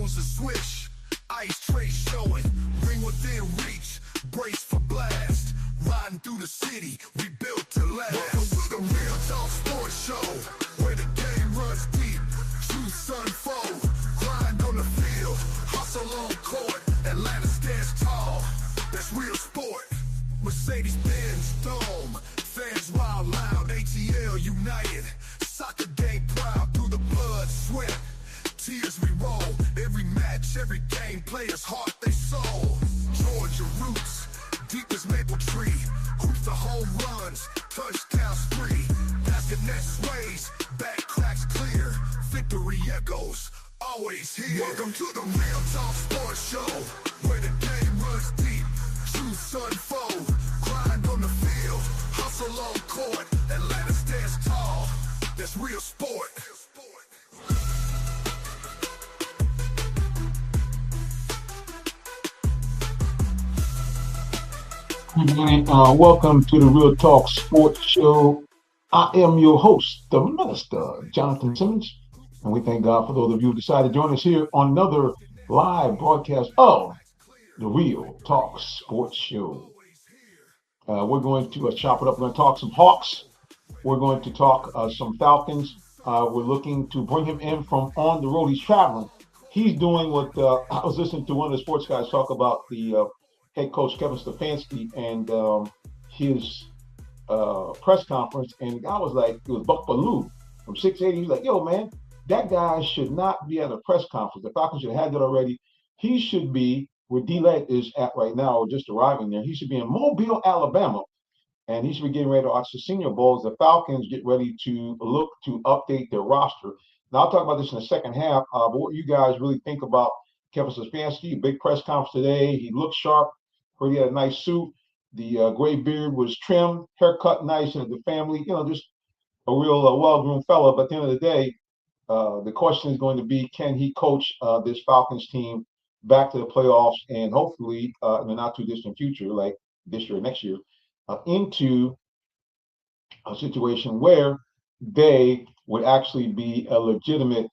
Jones a swish, ice tray showing, ring within reach, brace for blast. Riding through the city, we built to last. Welcome to the Real Talk Sports Show, where the game runs deep, truths unfold. Grind on the field, hustle on court, Atlanta stands tall. That's real sport. Mercedes-Benz Dome, fans wild loud, ATL united. Soccer game proud through the blood, sweat, tears we roll. Every match, every game, players' heart, they soul. Georgia roots, deep as maple tree. Hoops to home runs, touchdown spree. Basket net sways, back cracks clear. Victory echoes, always here. Welcome to the Real Talk Sports Show, where the game runs deep, truths unfold. Grind on the field, hustle on court, Atlanta stands tall. That's real sport. Good morning. Welcome to the Real Talk Sports Show. I am your host, the Minister, Jonathan Simmons, and we thank God for those of you who decided to join us here on another live broadcast of the Real Talk Sports Show. We're going to chop it up. We're going to talk some Hawks. We're going to talk some Falcons. We're looking to bring him in from on the road. He's traveling. He's doing what I was listening to one of the sports guys talk about the head coach Kevin Stefanski and his press conference, and the guy was like, it was Buck Bellew from 680. He's like, yo, man, that guy should not be at a press conference. The Falcons should have had that already. He should be where D-Let is at right now, or just arriving there. He should be in Mobile, Alabama, and he should be getting ready to watch the Senior Bowl as the Falcons get ready to look to update their roster. Now, I'll talk about this in the second half, but what you guys really think about Kevin Stefanski, big press conference today. He looked sharp. Heard he had a nice suit. The gray beard was trimmed, haircut nice, and the family, just a real well-groomed fella. But at the end of the day, the question is going to be, can he coach this Falcons team back to the playoffs and hopefully in the not-too-distant future, like this year or next year, into a situation where they would actually be a legitimate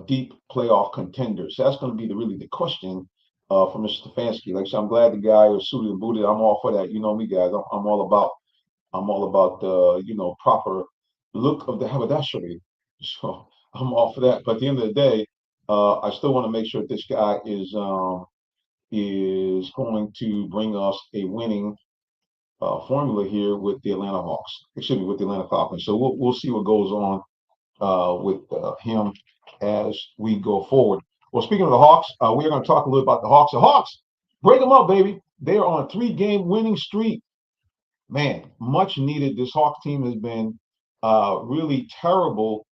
deep playoff contender. So that's going to be really the question for Mr. Stefanski. Like I said, I'm glad the guy is suited and booted. I'm all for that. You know me, guys. I'm all about the proper look of the haberdashery. So I'm all for that. But at the end of the day, I still want to make sure that this guy is going to bring us a winning formula here with the Atlanta Hawks. Excuse me, with the Atlanta Falcons. So we'll see what goes on with him as we go forward. Well, speaking of the Hawks, we are going to talk a little about the Hawks. The Hawks, break them up, baby. They are on a 3-game winning streak. Man, much needed. This Hawks team has been really terrible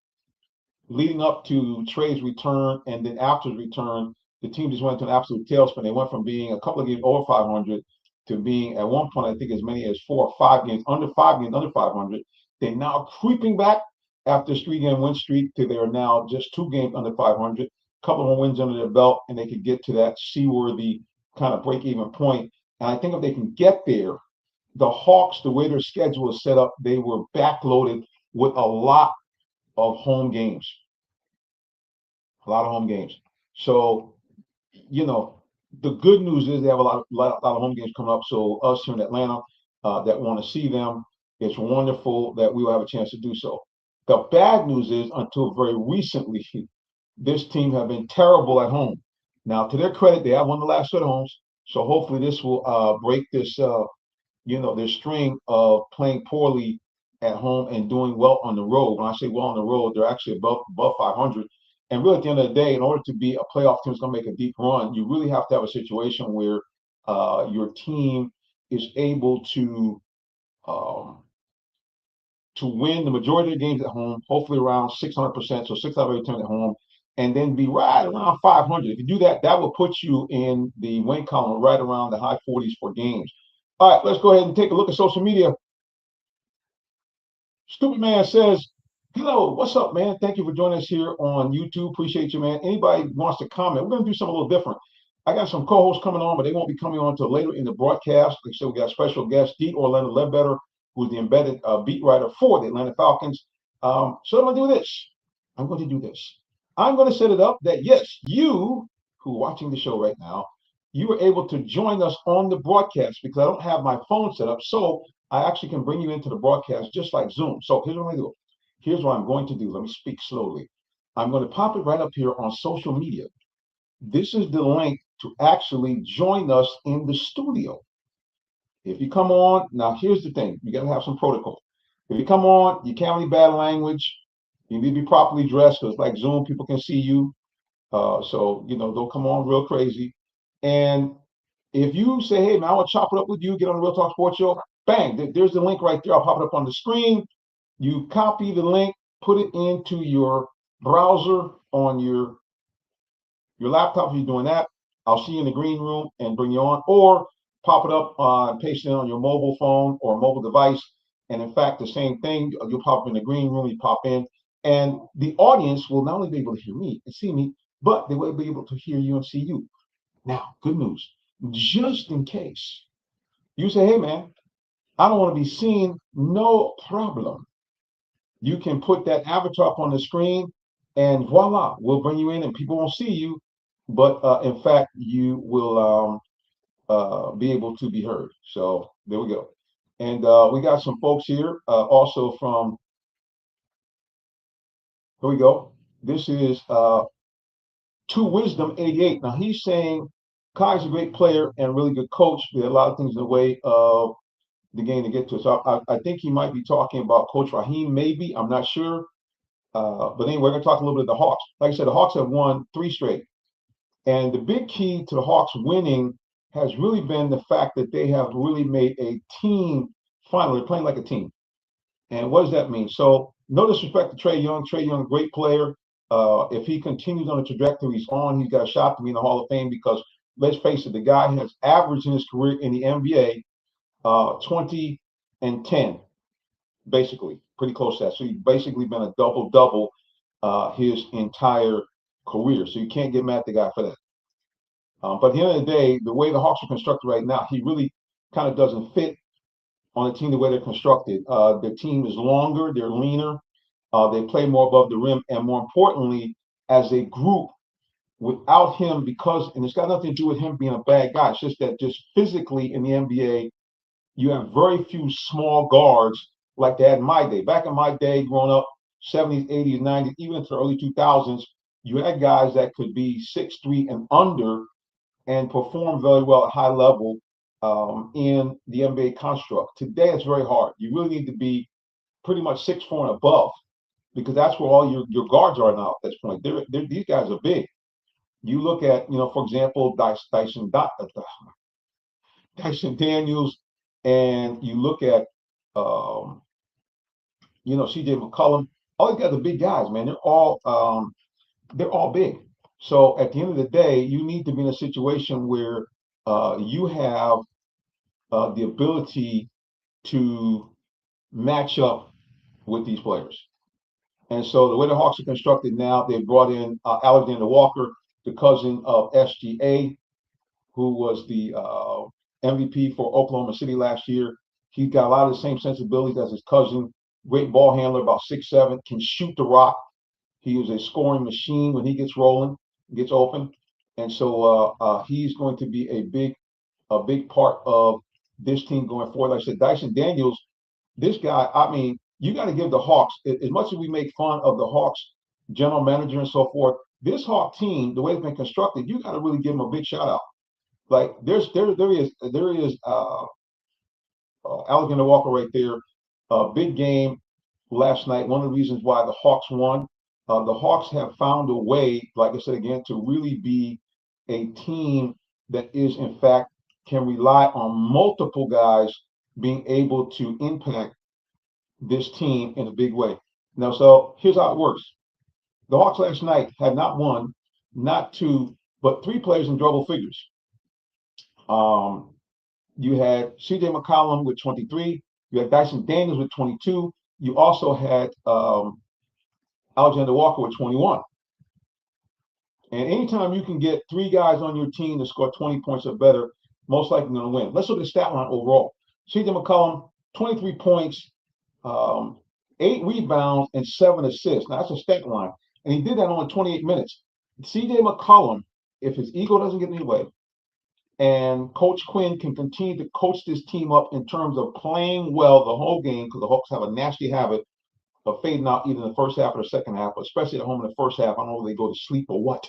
leading up to Trey's return, and then after his return, the team just went to an absolute tailspin. They went from being a couple of games over 500 to being, at one point, I think as many as 4 or 5 games under 500. They're now creeping back after this 3-game win streak to they are now just 2 games under 500. Couple more wins under their belt, and they could get to that seaworthy kind of break-even point. And I think if they can get there, the Hawks, the way their schedule is set up, they were backloaded with a lot of home games. So, the good news is they have a lot of home games coming up. So us here in Atlanta that want to see them, it's wonderful that we will have a chance to do so. The bad news is, until very recently, this team have been terrible at home. Now, to their credit, they have won the last 2 at homes. So hopefully this will break this, their string of playing poorly at home and doing well on the road. When I say well on the road, they're actually above 500. And really, at the end of the day, in order to be a playoff team that's going to make a deep run, you really have to have a situation where your team is able to win the majority of the games at home, hopefully around 600%, so 6 out of 8 times at home, and then be right around 500. If you do that, that will put you in the win column right around the high 40s for games. All right, let's go ahead and take a look at social media. Stupid Man says, hello, what's up, man? Thank you for joining us here on YouTube. Appreciate you, man. Anybody wants to comment, we're going to do something a little different. I got some co-hosts coming on, but they won't be coming on until later in the broadcast. Like I said, we got special guest, D. Orlando Ledbetter, who's the embedded beat writer for the Atlanta Falcons. So I'm going to do this. I'm going to set it up that, yes, you who are watching the show right now, you were able to join us on the broadcast because I don't have my phone set up. So I actually can bring you into the broadcast just like Zoom. So here's what I do. Here's what I'm going to do. Let me speak slowly. I'm going to pop it right up here on social media. This is the link to actually join us in the studio. If you come on, now here's the thing, you gotta have some protocol. If you come on, you can't really bad language, you need to be properly dressed because like Zoom, people can see you. So don't come on real crazy. And if you say, hey man, I want to chop it up with you, get on the Real Talk Sports Show, bang, there's the link right there. I'll pop it up on the screen. You copy the link, put it into your browser on your laptop. If you're doing that, I'll see you in the green room and bring you on, or pop it up and paste it on your mobile phone or mobile device. And in fact, the same thing, you'll pop up in the green room, you pop in, and the audience will not only be able to hear me and see me, but they will be able to hear you and see you. Now, good news, just in case you say, hey man, I don't want to be seen, no problem. You can put that avatar up on the screen and voila, we'll bring you in and people won't see you, but in fact, you will be able to be heard. So there we go. And we got some folks here also from, here we go. This is To Wisdom 88. Now he's saying Kai's a great player and really good coach. There are a lot of things in the way of the game to get to. So I think he might be talking about Coach Raheem, maybe. I'm not sure. But anyway, we're going to talk a little bit of the Hawks. Like I said, the Hawks have won 3 straight. And the big key to the Hawks winning has really been the fact that they have really made a team final. They're playing like a team. And what does that mean? So, no disrespect to Trae Young. Trae Young, great player. If he continues on the trajectory he's on, he's got a shot to be in the Hall of Fame because, let's face it, the guy has averaged in his career in the NBA 20 and 10, basically, pretty close to that. So, he's basically been a double-double his entire career. So, you can't get mad at the guy for that. But at the end of the day, the way the Hawks are constructed right now, he really kind of doesn't fit on the team the way they're constructed. Their team is longer, they're leaner, they play more above the rim, and more importantly, as a group, without him, because, and it's got nothing to do with him being a bad guy, it's just that just physically in the NBA, you have very few small guards like they had in my day. Back in my day, growing up, 70s, 80s, 90s, even into the early 2000s, you had guys that could be 6'3" and under and perform very well at high level in the NBA construct. Today, it's very hard. You really need to be pretty much 6'4" and above because that's where all your guards are now at this point. These guys are big. You look at, for example, Dyson Daniels, and you look at, CJ McCollum. All these guys are big guys, man. They're all big. So at the end of the day, you need to be in a situation where you have the ability to match up with these players. And so the way the Hawks are constructed now, they brought in Alexander Walker, the cousin of SGA, who was the MVP for Oklahoma City last year. He's got a lot of the same sensibilities as his cousin. Great ball handler, about 6'7", can shoot the rock. He is a scoring machine when he gets rolling, gets open. And so he's going to be a big part of this team going forward. Like I said, Dyson Daniels, this guy, I mean, you got to give the Hawks, as much as we make fun of the Hawks general manager and so forth, this Hawk team, the way it's been constructed, you got to really give them a big shout out. Like there is Alexander Walker right there, big game last night. One of the reasons why the Hawks won. The Hawks have found a way, like I said again, to really be a team that is, in fact, can rely on multiple guys being able to impact this team in a big way. Now, so here's how it works. The Hawks last night had not one, not two, but 3 players in double figures. You had CJ McCollum with 23. You had Dyson Daniels with 22. You also had Alexander Walker with 21. And anytime you can get 3 guys on your team to score 20 points or better, most likely going to win. Let's look at the stat line overall. CJ McCollum, 23 points, 8 rebounds, and 7 assists. Now, that's a stat line. And he did that on 28 minutes. CJ McCollum if his ego doesn't get in the way, and Coach Quinn can continue to coach this team up in terms of playing well the whole game, because the Hawks have a nasty habit of fading out either in the first half or the second half, especially at home in the first half. I don't know if they go to sleep or what.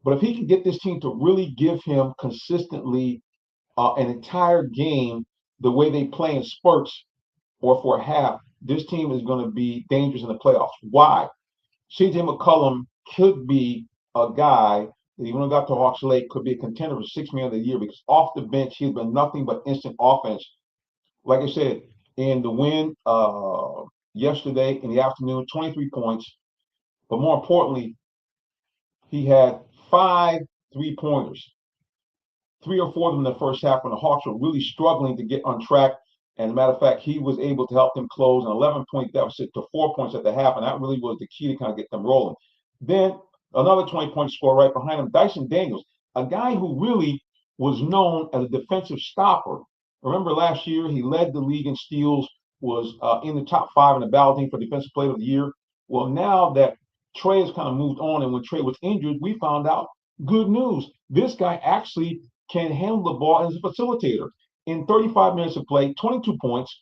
But if he can get this team to really give him consistently an entire game the way they play in spurts or for a half, this team is going to be dangerous in the playoffs. Why? CJ McCollum could be a guy that even though got to Hawks late, could be a contender for 6 man of the year, because off the bench, he's been nothing but instant offense. Like I said, in the win yesterday in the afternoon, 23 points. But more importantly, he had 5 3-pointers, 3 or 4 of them in the first half when the Hawks were really struggling to get on track. And as a matter of fact, he was able to help them close an 11-point deficit to 4 points at the half, and that really was the key to kind of get them rolling. Then another 20-point score right behind him, Dyson Daniels, a guy who really was known as a defensive stopper. Remember last year, he led the league in steals, was in the top 5 in the balloting for Defensive Player of the Year. Well, now that Trey has kind of moved on, and when Trey was injured, we found out good news. This guy actually can handle the ball as a facilitator. In 35 minutes of play, 22 points,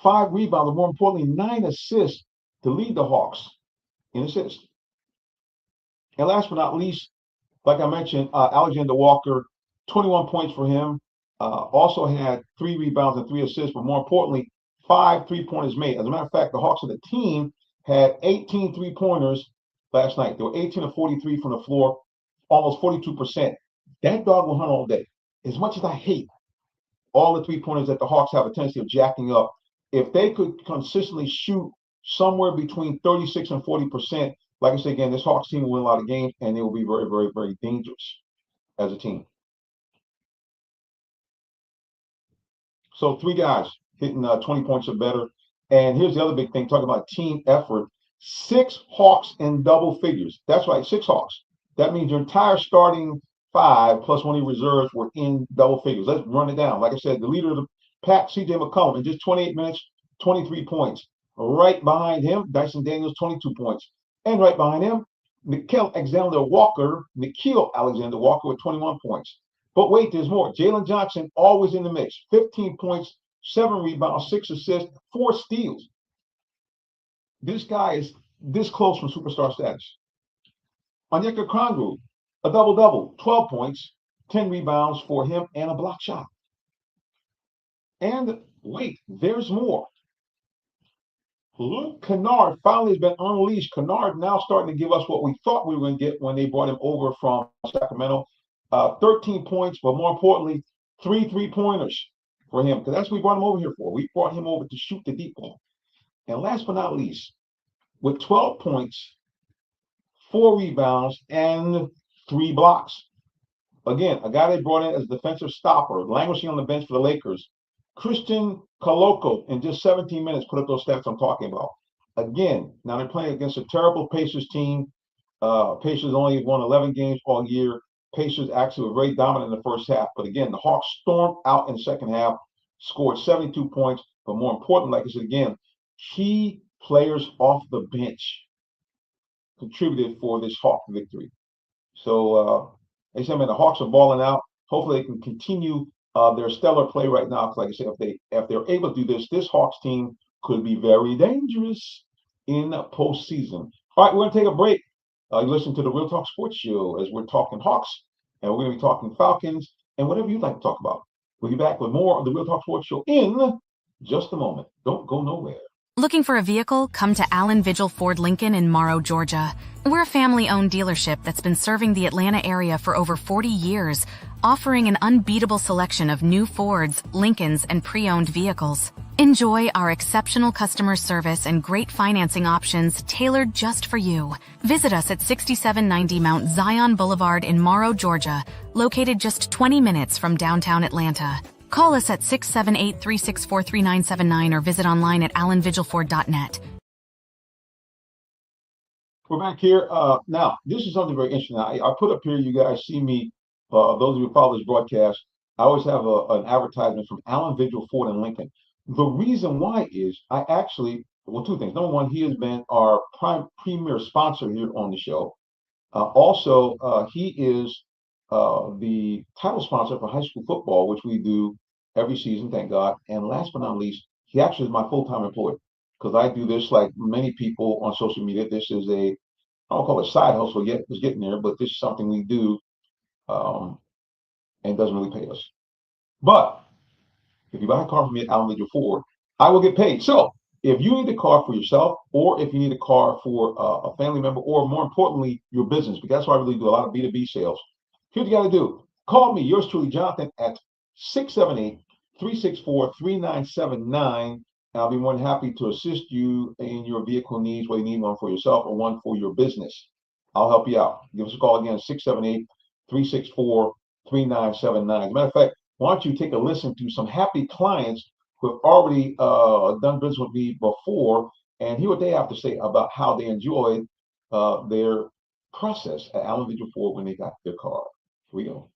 5 rebounds, and more importantly, 9 assists to lead the Hawks in assists. And last but not least, like I mentioned, Alexander Walker, 21 points for him. Also had 3 rebounds and 3 assists, but more importantly, 5 3-pointers made. As a matter of fact, the Hawks of the team had 18 3-pointers last night. They were 18 of 43 from the floor, almost 42%. That dog will hunt all day. As much as I hate all the 3-pointers that the Hawks have a tendency of jacking up, if they could consistently shoot somewhere between 36 and 40%, like I said again, this Hawks team will win a lot of games, and they will be very, very, very dangerous as a team. So 3 guys hitting 20 points or better. And here's the other big thing, talking about team effort. 6 Hawks in double figures. That's right, 6 Hawks. That means your entire starting 5 plus one of your reserves were in double figures. Let's run it down. Like I said, the leader of the pack, CJ McCollum, in just 28 minutes, 23 points. Right behind him, Dyson Daniels, 22 points. And right behind him, Nikhil Alexander Walker with 21 points. But wait, there's more. Jalen Johnson, always in the mix. 15 points, 7 rebounds, 6 assists, 4 steals. This guy is this close from superstar status. Onyeka Okongwu, a double-double, 12 points, 10 rebounds for him, and a block shot. And wait, there's more. Luke Kennard finally has been unleashed. Kennard now starting to give us what we thought we were going to get when they brought him over from Sacramento. 13 points, but more importantly, 3 3-pointers for him, because that's what we brought him over here for. We brought him over to shoot the deep ball. And last but not least, with 12 points, 4 rebounds, and 3 blocks. Again, a guy they brought in as a defensive stopper, languishing on the bench for the Lakers. Christian Koloko, in just 17 minutes, put up those stats I'm talking about. Again, now they're playing against a terrible Pacers team. Pacers only won 11 games all year. Pacers actually were very dominant in the first half. But again, the Hawks stormed out in the second half, scored 72 points. But more important, like I said again, key players off the bench contributed for this Hawk victory. So, like I said, man, the Hawks are balling out. Hopefully, they can continue their stellar play right now. Because, like I said, if they're able to do this, this Hawks team could be very dangerous in the postseason. All right, we're going to take a break. You listen to the Real Talk Sports Show as we're talking Hawks, and we're going to be talking Falcons, and whatever you'd like to talk about. We'll be back with more of the Real Talk Sports Show in just a moment. Don't go nowhere. Looking for a vehicle? Come to Allen Vigil Ford Lincoln in Morrow, Georgia. We're a family-owned dealership that's been serving the Atlanta area for over 40 years, offering an unbeatable selection of new Fords, Lincolns, and pre-owned vehicles. Enjoy our exceptional customer service and great financing options tailored just for you. Visit us at 6790 Mount Zion Boulevard in Morrow, Georgia, located just 20 minutes from downtown Atlanta. Call us at 678-364-3979 or visit online at allenvigilford.net. We're back here. Now, this is something very interesting. I put up here, you guys see me, those of you who follow this broadcast, I always have an advertisement from Allen Vigil Ford in Lincoln. The reason why is I actually, well, 2 things. Number one, he has been our premier sponsor here on the show. He is the title sponsor for high school football, which we do every season, thank God. And last but not least, he actually is my full-time employee because I do this like many people on social media. This is I don't call it side hustle yet, it's getting there, but this is something we do and doesn't really pay us. But if you buy a car from me at Allen Vigil Ford, I will get paid. So if you need a car for yourself, or if you need a car for a family member, or more importantly, your business, because that's why I really do a lot of B2B sales, here's what you got to do. Call me, yours truly, Jonathan, at 678-364-3979. And I'll be more than happy to assist you in your vehicle needs, whether you need one for yourself or one for your business. I'll help you out. Give us a call again, 678-364-3979. As a matter of fact, why don't you take a listen to some happy clients who have already done business with me before and hear what they have to say about how they enjoyed their process at Allen Vigil Ford when they got their car. Here we go.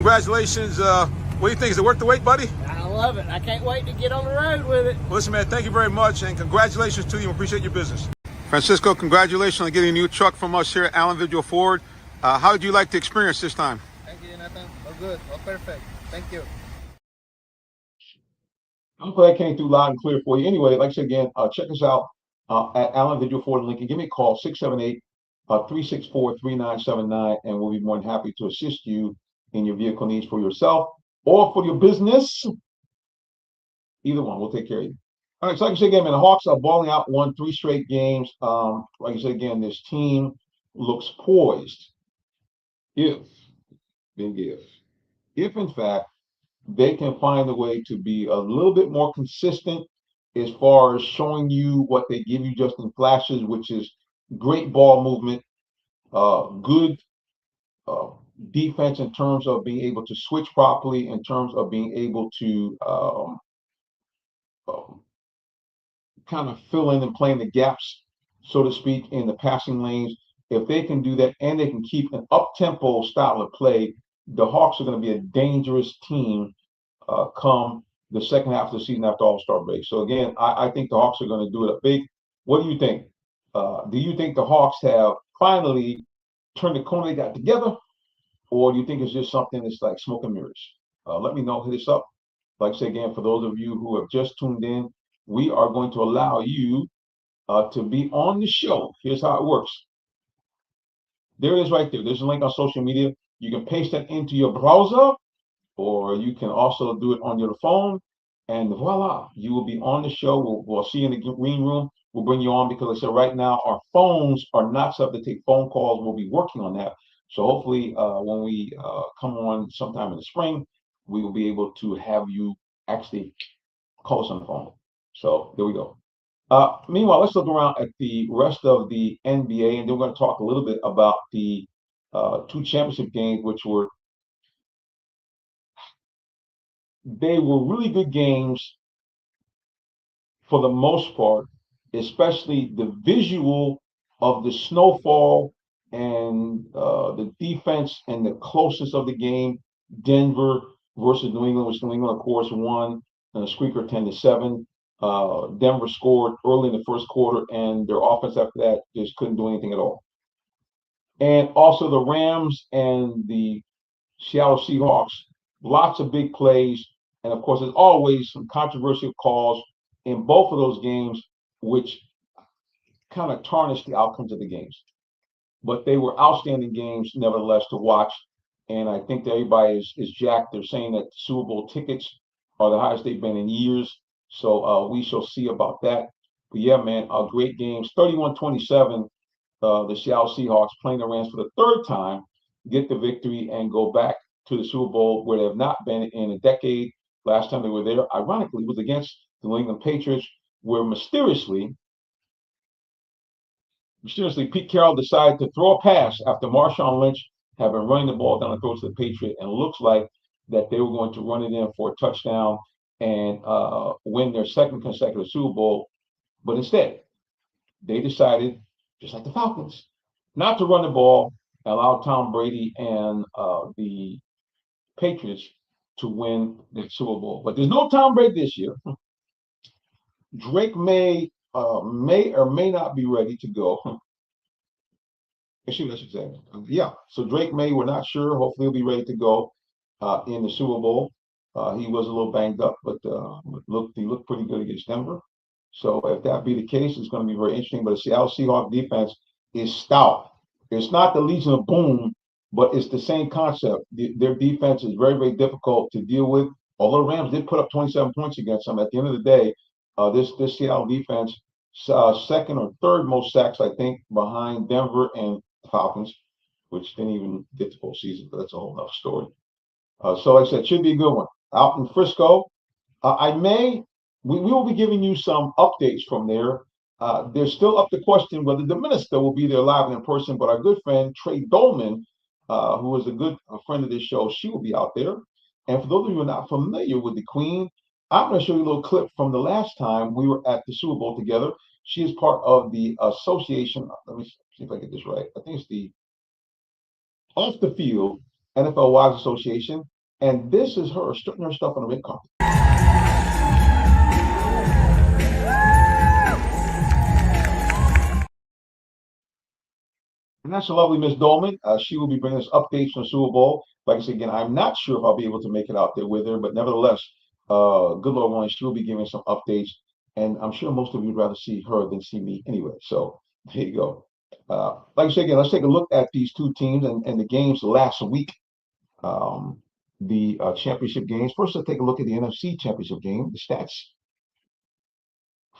Congratulations. What do you think? Is it worth the wait, buddy? I love it. I can't wait to get on the road with it. Listen, man, thank you very much, and congratulations to you. Appreciate your business. Francisco, congratulations on getting a new truck from us here at Allen Vigil Ford. How did you like the experience this time? Thank you, Nathan. All good. All perfect. Thank you. I'm glad I came through loud and clear for you. Anyway, like I said again, check us out at Allen Vigil Ford in Lincoln. Give me a call, 678-364-3979, and we'll be more than happy to assist you in your vehicle needs for yourself or for your business. Either one, we'll take care of you. All right, so like I said again, man, the Hawks are balling out, won 3 straight games. Like I said again, this team looks poised if, if in fact they can find a way to be a little bit more consistent as far as showing you what they give you just in flashes, which is great ball movement, good defense in terms of being able to switch properly, in terms of being able to kind of fill in and play in the gaps, so to speak, in the passing lanes. If they can do that and they can keep an up-tempo style of play, the Hawks are going to be a dangerous team come the second half of the season after All-Star break. So again, I think the Hawks are going to do it up big. What do you think? Do you think the Hawks have finally turned the corner, they got together, or do you think it's just something that's like smoke and mirrors? Let me know. Hit us up. Like I say again, for those of you who have just tuned in, we are going to allow you to be on the show. Here's how it works. There it is right there. There's a link on social media. You can paste that into your browser, or you can also do it on your phone, and voila, you will be on the show. We'll see you in the green room. We'll bring you on because I said right now our phones are not set up to take phone calls. We'll be working on that. So hopefully when we come on sometime in the spring, we will be able to have you actually call us on the phone. So there we go. Meanwhile, let's look around at the rest of the NBA, and then we're going to talk a little bit about the 2 championship games, which were really good games for the most part, especially the visual of the snowfall and the defense and the closeness of the game. Denver versus New England, which New England, of course, won a squeaker 10-7. Denver scored early in the first quarter, and their offense after that just couldn't do anything at all. And also the Rams and the Seattle Seahawks, lots of big plays. And of course, there's always some controversial calls in both of those games, which kind of tarnished the outcomes of the games. But they were outstanding games, nevertheless, to watch. And I think that everybody is jacked. They're saying that Super Bowl tickets are the highest they've been in years. So we shall see about that. But yeah, man, great games. 31-27, the Seattle Seahawks playing the Rams for the 3rd time, get the victory and go back to the Super Bowl where they have not been in a decade. Last time they were there, ironically, was against the New England Patriots, where mysteriously, Pete Carroll decided to throw a pass after Marshawn Lynch had been running the ball down the throat of the Patriot, and it looks like that they were going to run it in for a touchdown and win their 2nd consecutive Super Bowl. But instead, they decided, just like the Falcons, not to run the ball and allow Tom Brady and the Patriots to win the Super Bowl. But there's no Tom Brady this year. Drake may or may not be ready to go. Actually, that's exactly. Yeah. So Drake May, we're not sure. Hopefully, he'll be ready to go in the Super Bowl. He was a little banged up, but he looked pretty good against Denver. So if that be the case, it's going to be very interesting. But the Seattle Seahawks defense is stout. It's not the Legion of Boom, but it's the same concept. Their defense is very, very difficult to deal with. Although Rams did put up 27 points against them, at the end of the day, this Seattle defense, second or third most sacks, I think, behind Denver and Falcons, which didn't even get to postseason, but that's a whole nother story. So like I said, should be a good one. Out in Frisco, we will be giving you some updates from there. There's still up to question whether the minister will be there live and in person, but our good friend Trey Dolman, who is a friend of this show, she will be out there. And for those of you who are not familiar with the Queen, I'm going to show you a little clip from the last time we were at the Super Bowl together. She is part of the association. Let me see if I get this right. I think it's the Off the Field NFL Wives Association. And this is her strutting her stuff on the red carpet. And that's the lovely Miss Dolman. She will be bringing us updates from the Super Bowl. Like I said, again, I'm not sure if I'll be able to make it out there with her, but nevertheless, good Lord willing, she will be giving some updates. And I'm sure most of you would rather see her than see me anyway. So there you go. Like I said, again, let's take a look at these two teams and the games last week. The championship games. First, let's take a look at the NFC championship game. The stats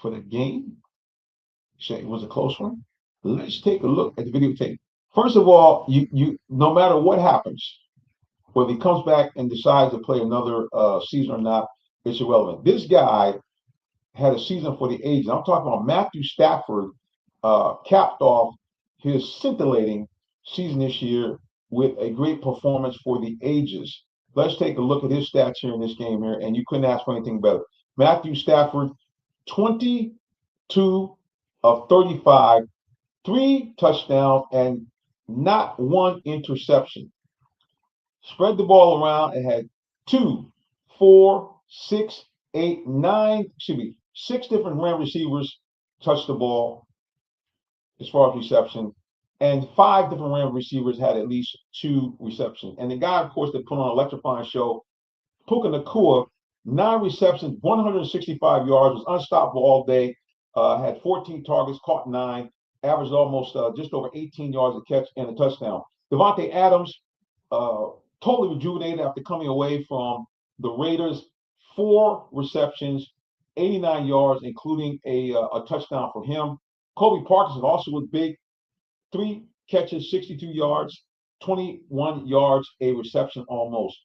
for the game. Say it was a close one. Let's take a look at the videotape. First of all, you no matter what happens, whether he comes back and decides to play another season or not, it's irrelevant. This guy had a season for the ages. I'm talking about Matthew Stafford capped off his scintillating season this year with a great performance for the ages. Let's take a look at his stats here in this game here, and you couldn't ask for anything better. Matthew Stafford, 22 of 35, 3 touchdowns, and not one interception. Spread the ball around and had 2, 4, 6, 8, 9, 6 different Ram receivers touch the ball as far as reception, and 5 different Ram receivers had at least 2 receptions. And the guy, of course, that put on an electrifying show, Puka Nacua, 9 receptions, 165 yards, was unstoppable all day, had 14 targets, caught 9, averaged almost just over 18 yards a catch and a touchdown. Devontae Adams, totally rejuvenated after coming away from the Raiders, 4 receptions, 89 yards, including a touchdown for him. Kobe Parkinson also was big, 3 catches, 62 yards, 21 yards, a reception almost.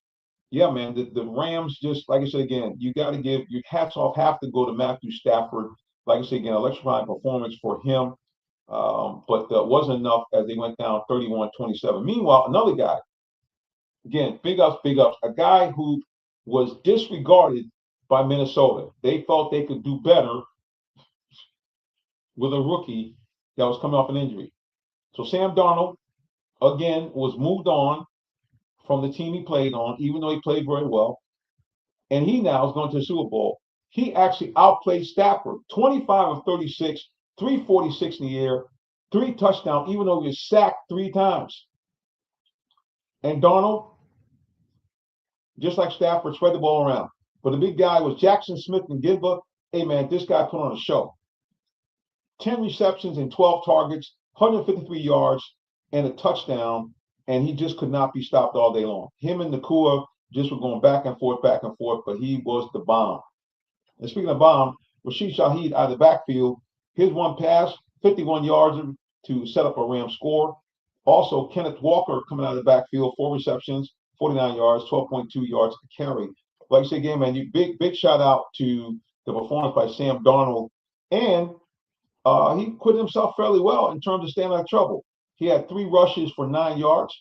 Yeah, man, the Rams, just like I said again, you got to give your hats off, have to go to Matthew Stafford. Like I said again, electrifying performance for him, but wasn't enough as they went down 31-27. Meanwhile, another guy, again, big ups, a guy who was disregarded by Minnesota. They felt they could do better with a rookie that was coming off an injury. So Sam Darnold, again, was moved on from the team he played on, even though he played very well. And he now is going to the Super Bowl. He actually outplayed Stafford, 25 of 36, 346 in the air, 3 touchdowns, even though he was sacked 3 times. And Darnold, just like Stafford, spread the ball around. But the big guy was Jackson Smith and Gidba. Hey, man, this guy put on a show. 10 receptions and 12 targets, 153 yards, and a touchdown, and he just could not be stopped all day long. Him and Nacua just were going back and forth, but he was the bomb. And speaking of bomb, Rashid Shaheed out of the backfield, his one pass, 51 yards to set up a Ram score. Also, Kenneth Walker coming out of the backfield, 4 receptions, 49 yards, 12.2 yards to carry. Like I said again, man, big shout out to the performance by Sam Darnold. And he acquitted himself fairly well in terms of staying out of trouble. He had 3 rushes for 9 yards,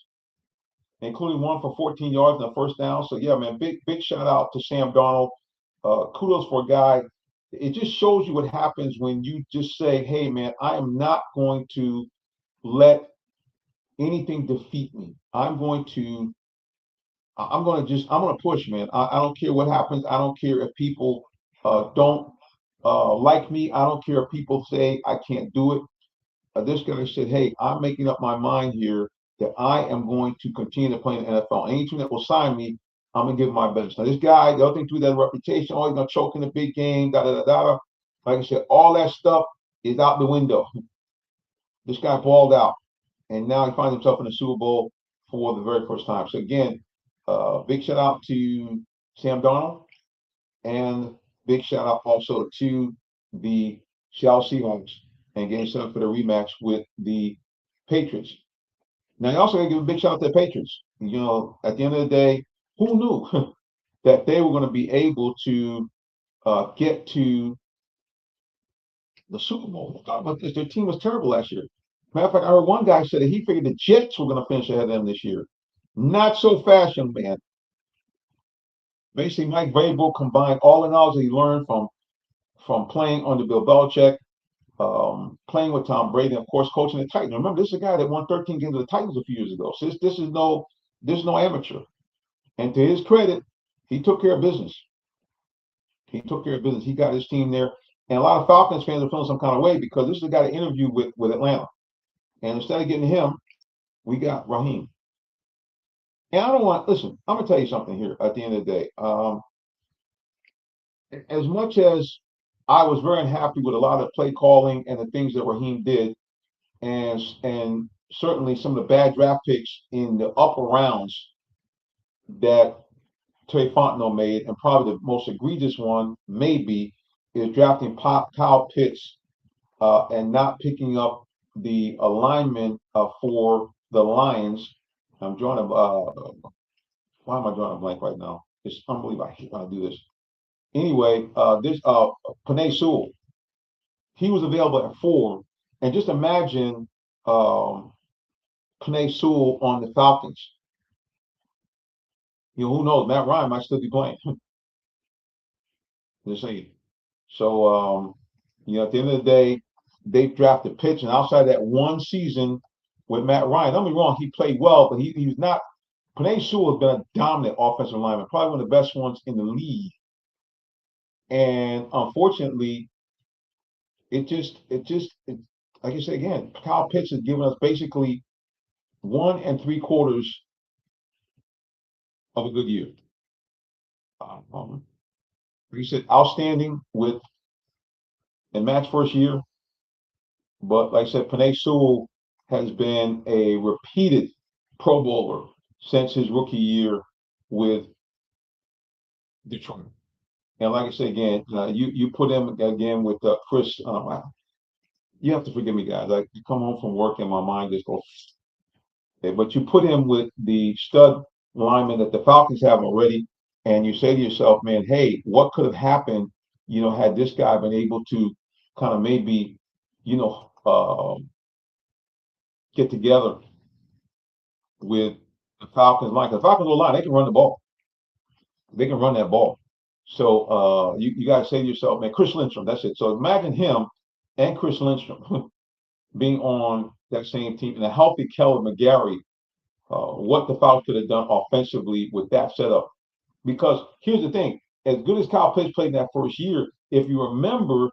including 1 for 14 yards and a first down. So, yeah, man, big shout out to Sam Darnold. Kudos for a guy. It just shows you what happens when you just say, hey, man, I am not going to let anything defeat me. I'm going to push, man. I don't care what happens. I don't care if people don't like me. I don't care if people say I can't do it. this guy said, "Hey, I'm making up my mind here that I am going to continue to play in the NFL. Any team that will sign me, I'm gonna give him my best." Now, this guy, the other thing too, that reputation, oh, he's gonna choke in the big game, da da da da. Like I said, all that stuff is out the window. This guy balled out, and now he finds himself in the Super Bowl for the very first time. So again, big shout out to Sam Darnold, and big shout out also to the Seattle Seahawks and getting set up for the rematch with the Patriots. Now, you also got to give a big shout out to the Patriots. You know, at the end of the day, who knew that they were going to be able to get to the Super Bowl? Talk about this. Their team was terrible last year. Matter of fact, I heard one guy say that he figured the Jets were going to finish ahead of them this year. Not so fast, young man. Basically, Mike Vrabel combined all the knowledge that he learned from playing under Bill Belichick, playing with Tom Brady, and of course, coaching the Titans. Remember, this is a guy that won 13 games with the Titans a few years ago. So this is no amateur. And to his credit, he took care of business. He took care of business. He got his team there. And a lot of Falcons fans are feeling some kind of way because this is the guy to interview with Atlanta. And instead of getting him, we got Raheem. And I don't want, listen, I'm going to tell you something here at the end of the day. As much as I was very unhappy with a lot of play calling and the things that Raheem did, and certainly some of the bad draft picks in the upper rounds that Terry Fontenot made, and probably the most egregious one maybe is drafting Kyle Pitts and not picking up the alignment for the Lions. I'm drawing a why am I drawing a blank right now? It's unbelievable. I hate when I do this. Anyway, this Penei Sewell, he was available at 4, and just imagine Penei Sewell on the Falcons. You know, who knows? Matt Ryan might still be playing. Just saying. So, you know, at the end of the day, they've drafted Pitts, and outside that one season with Matt Ryan, don't be wrong, he played well, but he was not. Penei Sewell has been a dominant offensive lineman, probably one of the best ones in the league. And unfortunately, it like I say again, Kyle Pitts has given us basically 1 3/4 of a good year. Like you said, outstanding in Matt's first year. But like I said, Penei Sewell has been a repeated Pro Bowler since his rookie year with Detroit. And like I say again, you put him again with Chris. You have to forgive me, guys. I come home from work and my mind just goes. Okay, but you put him with the stud lineman that the Falcons have already, and you say to yourself, man, hey, what could have happened, you know, had this guy been able to kind of maybe, you know, get together with the Falcons line. Because the Falcons line, they can run the ball. They can run that ball. So you got to say to yourself, man, Chris Lindstrom, that's it. So imagine him and Chris Lindstrom being on that same team, and a healthy Kelvin McGarry, what the Falcons could have done offensively with that setup. Because here's the thing, as good as Kyle Pitts played in that first year, if you remember,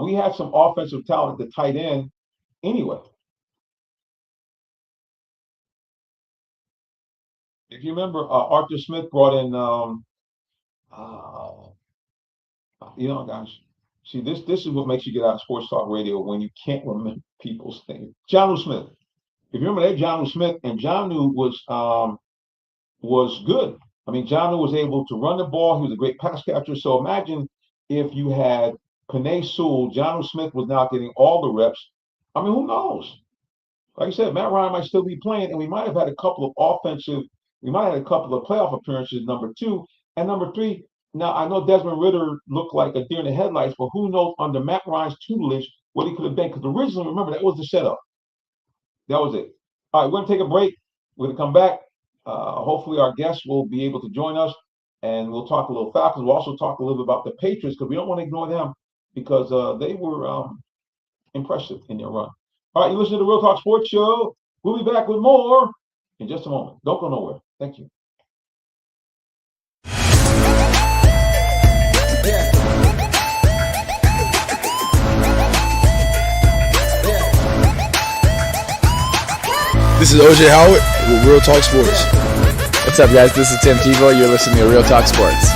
we had some offensive talent at the tight end anyway. If you remember, Arthur Smith brought in, you know, guys, see, this is what makes you get out of sports talk radio when you can't remember people's names. Jonnu Smith. If you remember that, Jonnu Smith, and Jonnu was good. I mean, Jonnu was able to run the ball. He was a great pass catcher. So imagine if you had Penei Sewell, Jonnu Smith was now getting all the reps. I mean, who knows? Like I said, Matt Ryan might still be playing, and we might have had a couple of playoff appearances, number 2. And number 3, now I know Desmond Ridder looked like a deer in the headlights, but who knows under Matt Ryan's tutelage what he could have been. Because originally, remember, that was the setup. That was it. All right, we're going to take a break. We're going to come back. Hopefully our guests will be able to join us, and we'll talk a little Falcons. We'll also talk a little bit about the Patriots, because we don't want to ignore them, because they were impressive in their run. All right, you listen to the Real Talk Sports Show. We'll be back with more in just a moment. Don't go nowhere. Thank you. This is OJ Howard with Real Talk Sports. What's up, guys? This is Tim Tebow. You're listening to Real Talk Sports.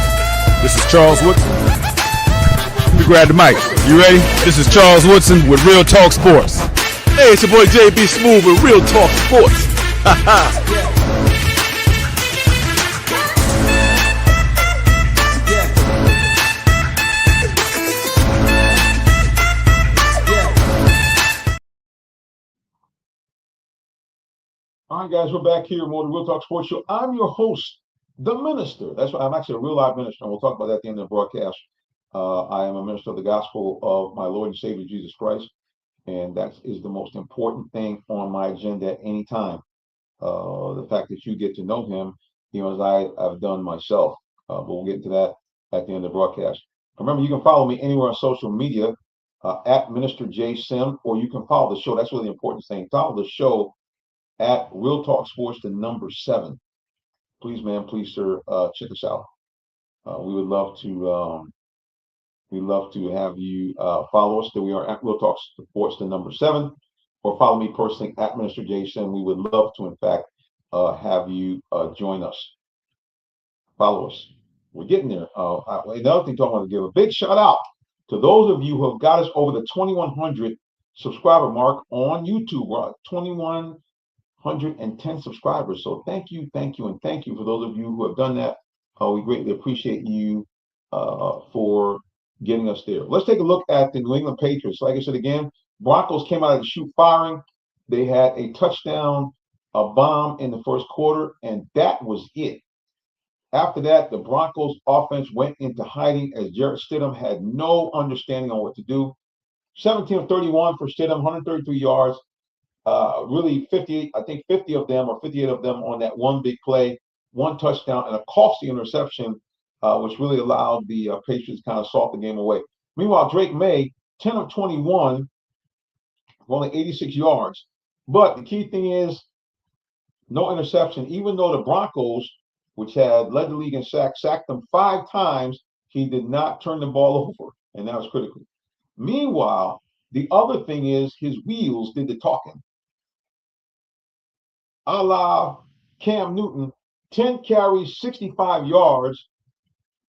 This is Charles Woodson. Let me grab the mic. You ready? This is Charles Woodson with Real Talk Sports. Hey, it's your boy JB Smooth with Real Talk Sports. All right, guys, we're back here more the Real Talk Sports Show. I'm your host, the minister. That's why I'm actually a real live minister, and we'll talk about that at the end of the broadcast. I am a minister of the gospel of my Lord and Savior Jesus Christ, and that is the most important thing on my agenda at any time. The fact that you get to know him, as I've done myself. But we'll get into that at the end of the broadcast. Remember, you can follow me anywhere on social media at Minister J Sim, or you can follow the show. That's really the important thing. Follow the show at Real Talk Sports, the number 7. Please, man, please, sir, check us out. We would love to. We'd love to have you follow us. That we are at Real Talk Sports, the number 7, or follow me personally at Minister Jason. We would love to, in fact, have you join us. Follow us. We're getting there. Another thing I want to give a big shout out to those of you who have got us over the 2,100 subscriber mark on YouTube. We're at 2,110 subscribers. So thank you, and thank you for those of you who have done that. We greatly appreciate you for getting us there. Let's take a look at the New England Patriots. Like I said again, Broncos came out of the chute firing. They had a touchdown, a bomb in the first quarter, and that was it. After that, the Broncos offense went into hiding as Jarrett Stidham had no understanding on what to do. 17 of 31 for Stidham, 133 yards. Really 50 of them or 58 of them on that one big play, one touchdown, and a costly interception, which really allowed the Patriots kind of salt the game away. Meanwhile, Drake May, 10 of 21, only 86 yards. But the key thing is no interception, even though the Broncos, which had led the league in sacks, sacked them 5 times, he did not turn the ball over, and that was critical. Meanwhile, the other thing is his wheels did the talking. A la Cam Newton, 10 carries, 65 yards.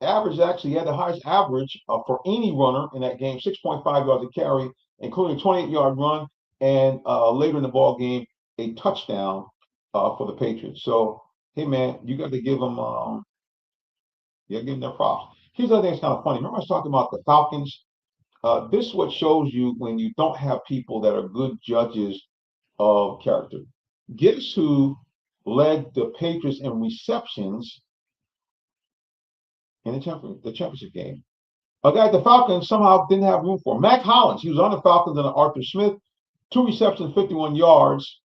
Average actually had the highest average for any runner in that game, 6.5 yards a carry, including a 28-yard run, and later in the ball game, a touchdown for the Patriots. So, hey man, you got to give them, their props. Here's the other thing that's kind of funny. Remember I was talking about the Falcons? This is what shows you when you don't have people that are good judges of character. Guess who led the Patriots in receptions in the championship game? A guy at the Falcons somehow didn't have room for. Mac Hollins, he was on the Falcons and Arthur Smith, 2 receptions, 51 yards,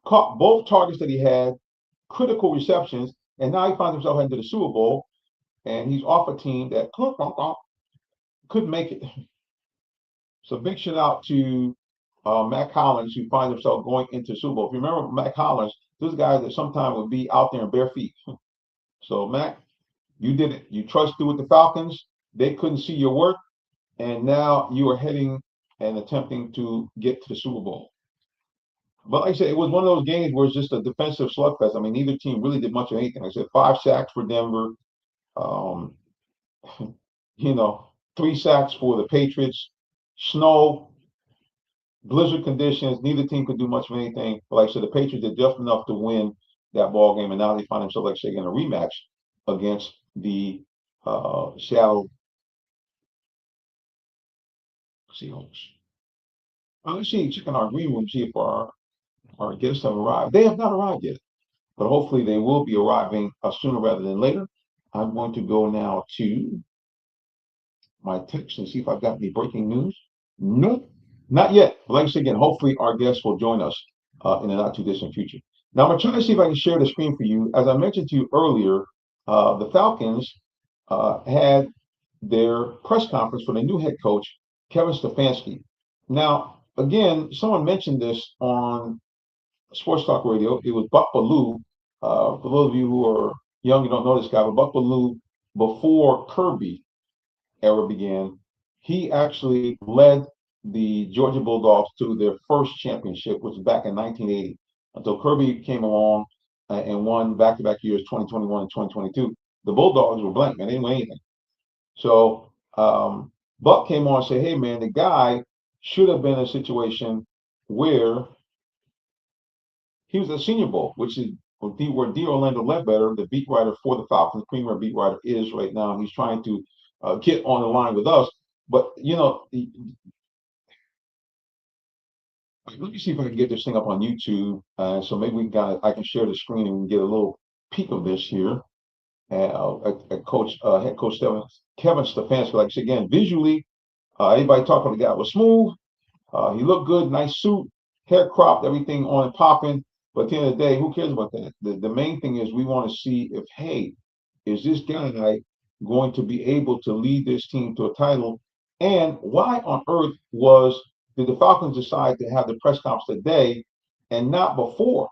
caught both targets that he had, critical receptions, and now he finds himself heading to the Super Bowl, and he's off a team that couldn't make it. So big shout out to Mac Hollins, who finds himself going into Super Bowl. If you remember Mac Hollins, this guy that sometimes would be out there in bare feet. So Mac, you did it. You trusted with the Falcons. They couldn't see your work, and now you are heading and attempting to get to the Super Bowl. But like I said, it was one of those games where it's just a defensive slugfest. I mean, neither team really did much of anything. Like I said 5 sacks for Denver. 3 sacks for the Patriots. Snow, blizzard conditions. Neither team could do much of anything. But like I said, the Patriots did just enough to win that ball game, and now they find themselves, like I said, in a rematch against the Seattle Seahawks. Let's see, check in our green room, see if our guests have arrived. They have not arrived yet, but hopefully they will be arriving sooner rather than later. I'm going to go now to my text and see if I've got any breaking news. Nope, not yet. But like I said again, hopefully our guests will join us in the not too distant future. Now I'm going to try to see if I can share the screen for you. As I mentioned to you earlier, the Falcons had their press conference for the new head coach, Kevin Stefanski. Now, again, someone mentioned this on Sports Talk Radio. It was Buck Belue. For those of you who are young, you don't know this guy, but Buck Belue, before Kirby era began, he actually led the Georgia Bulldogs to their first championship, which was back in 1980 until Kirby came along and won back-to-back years, 2021 and 2022. The Bulldogs were blank, man. They didn't win anything. So Buck came on and said, hey, man, the guy should have been in a situation where he was at Senior Bowl, which is where D. Orlando Ledbetter, the beat writer for the Falcons, premier beat writer, is right now. He's trying to get on the line with us. But, let me see if I can get this thing up on YouTube. So maybe I can share the screen and we can get a little peek of this here. Head coach Kevin Stefanski. Like I said, again, visually, everybody talked about the guy was smooth. He looked good, nice suit, hair cropped, everything on and popping. But at the end of the day, who cares about that? The main thing is we want to see if, hey, is this guy going to be able to lead this team to a title? And why on earth did the Falcons decide to have the press conference today and not before?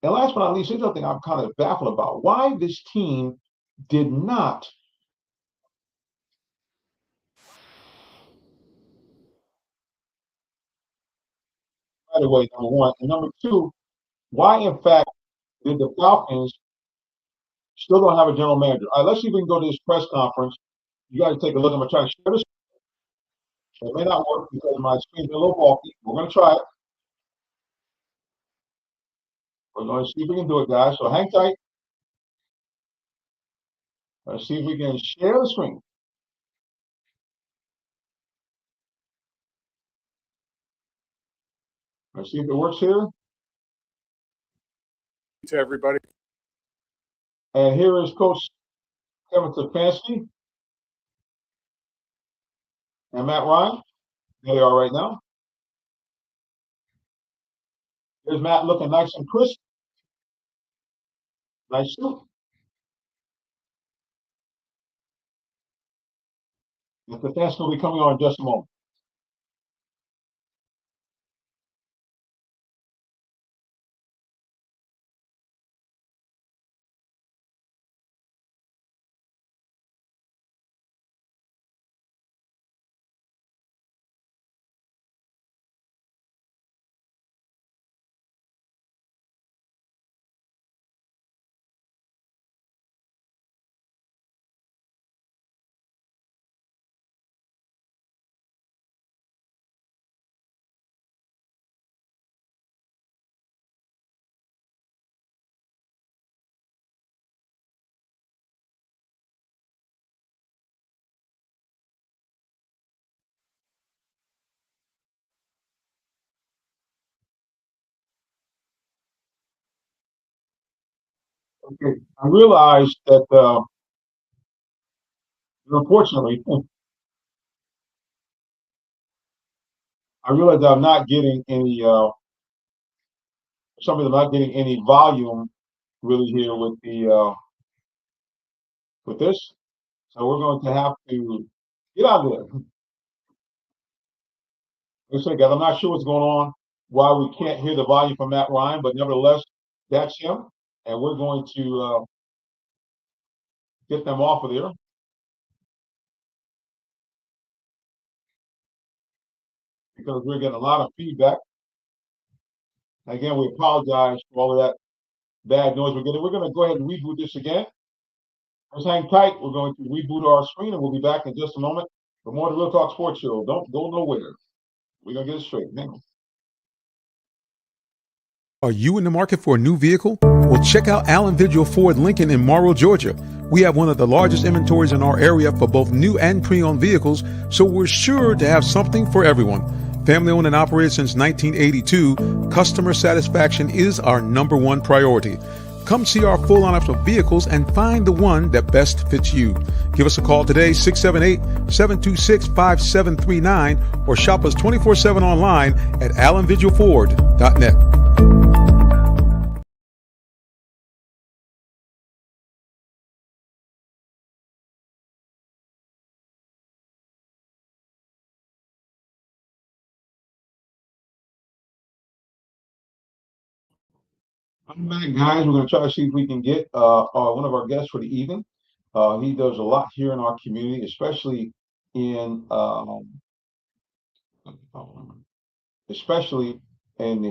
And last but not least, here's something I'm kind of baffled about. Why this team did not right away, number one. And number two, why, in fact, did the Falcons still don't have a general manager? All right, let's see if we can go to this press conference. You got to take a look. I'm going to try to share this. It may not work because my screen's a little bulky. We're going to try it. We're going to see if we can do it, guys. So hang tight. Let's see if we can share the screen. Let's see if it works here. To everybody. And here is Coach Kevin Stefanski and Matt Ryan. There they are right now. Here's Matt looking nice and crisp. Nice suit. And Stefanski will be coming on in just a moment. Okay, I realized that unfortunately, I realized I'm not getting any. Some of them not getting any volume really here with this. So we're going to have to get out of there. Like I said, guys, I'm not sure what's going on, why we can't hear the volume from Matt Ryan, but nevertheless, that's him, and we're going to get them off of there. Because we're getting a lot of feedback. Again, we apologize for all of that bad noise we're getting. We're going to go ahead and reboot this again. Just hang tight. We're going to reboot our screen, and we'll be back in just a moment for more of the Real Talk Sports Show. Don't go nowhere. We're going to get it straight. Hang on. Are you in the market for a new vehicle? Well, check out Allen Vigil Ford Lincoln in Morrow, Georgia. We have one of the largest inventories in our area for both new and pre-owned vehicles, so we're sure to have something for everyone. Family owned and operated since 1982, customer satisfaction is our number one priority. Come see our full lineup of vehicles and find the one that best fits you. Give us a call today, 678-726-5739, or shop us 24/7 online at allenvigilford.net. I'm back, guys. We're going to try to see if we can get one of our guests for the evening. He does a lot here in our community, especially in the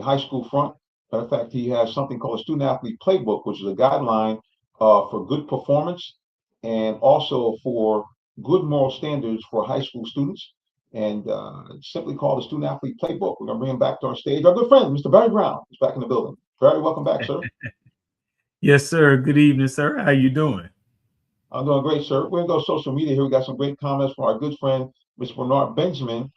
high school front. Matter of fact, he has something called a student athlete playbook, which is a guideline for good performance and also for good moral standards for high school students. And it's simply called the student athlete playbook. We're going to bring him back to our stage. Our good friend, Mr. Barry Brown, is back in the building. Barry, welcome back, sir. Yes, sir. Good evening, sir. How you doing? I'm doing great, sir. We're going to go social media here. We got some great comments from our good friend, Mr. Bernard Benjamin.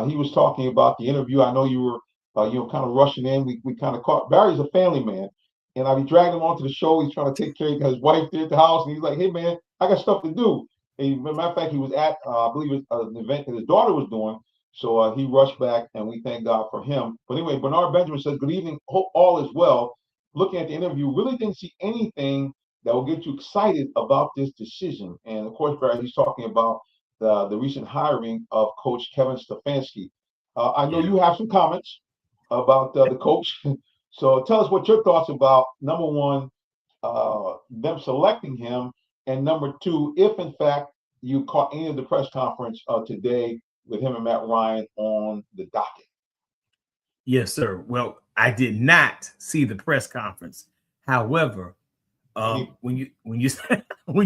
He was talking about the interview. I know you were kind of rushing in. We kind of caught. Barry's a family man, and I be dragging him onto the show. He's trying to take care of his wife there at the house, and he's like, "Hey, man, I got stuff to do." And matter of fact, he was at, I believe, it was, an event that his daughter was doing. So he rushed back, and we thank God for him. But anyway, Bernard Benjamin says, "Good evening. Hope all is well." Looking at the interview, really didn't see anything that will get you excited about this decision. And of course, Barry, he's talking about the recent hiring of Coach Kevin Stefanski. I know you have some comments about the coach. So tell us what your thoughts about, number one, them selecting him, and number two, if in fact you caught any of the press conference today with him and Matt Ryan on the docket. Yes, sir. Well, I did not see the press conference. However, when you when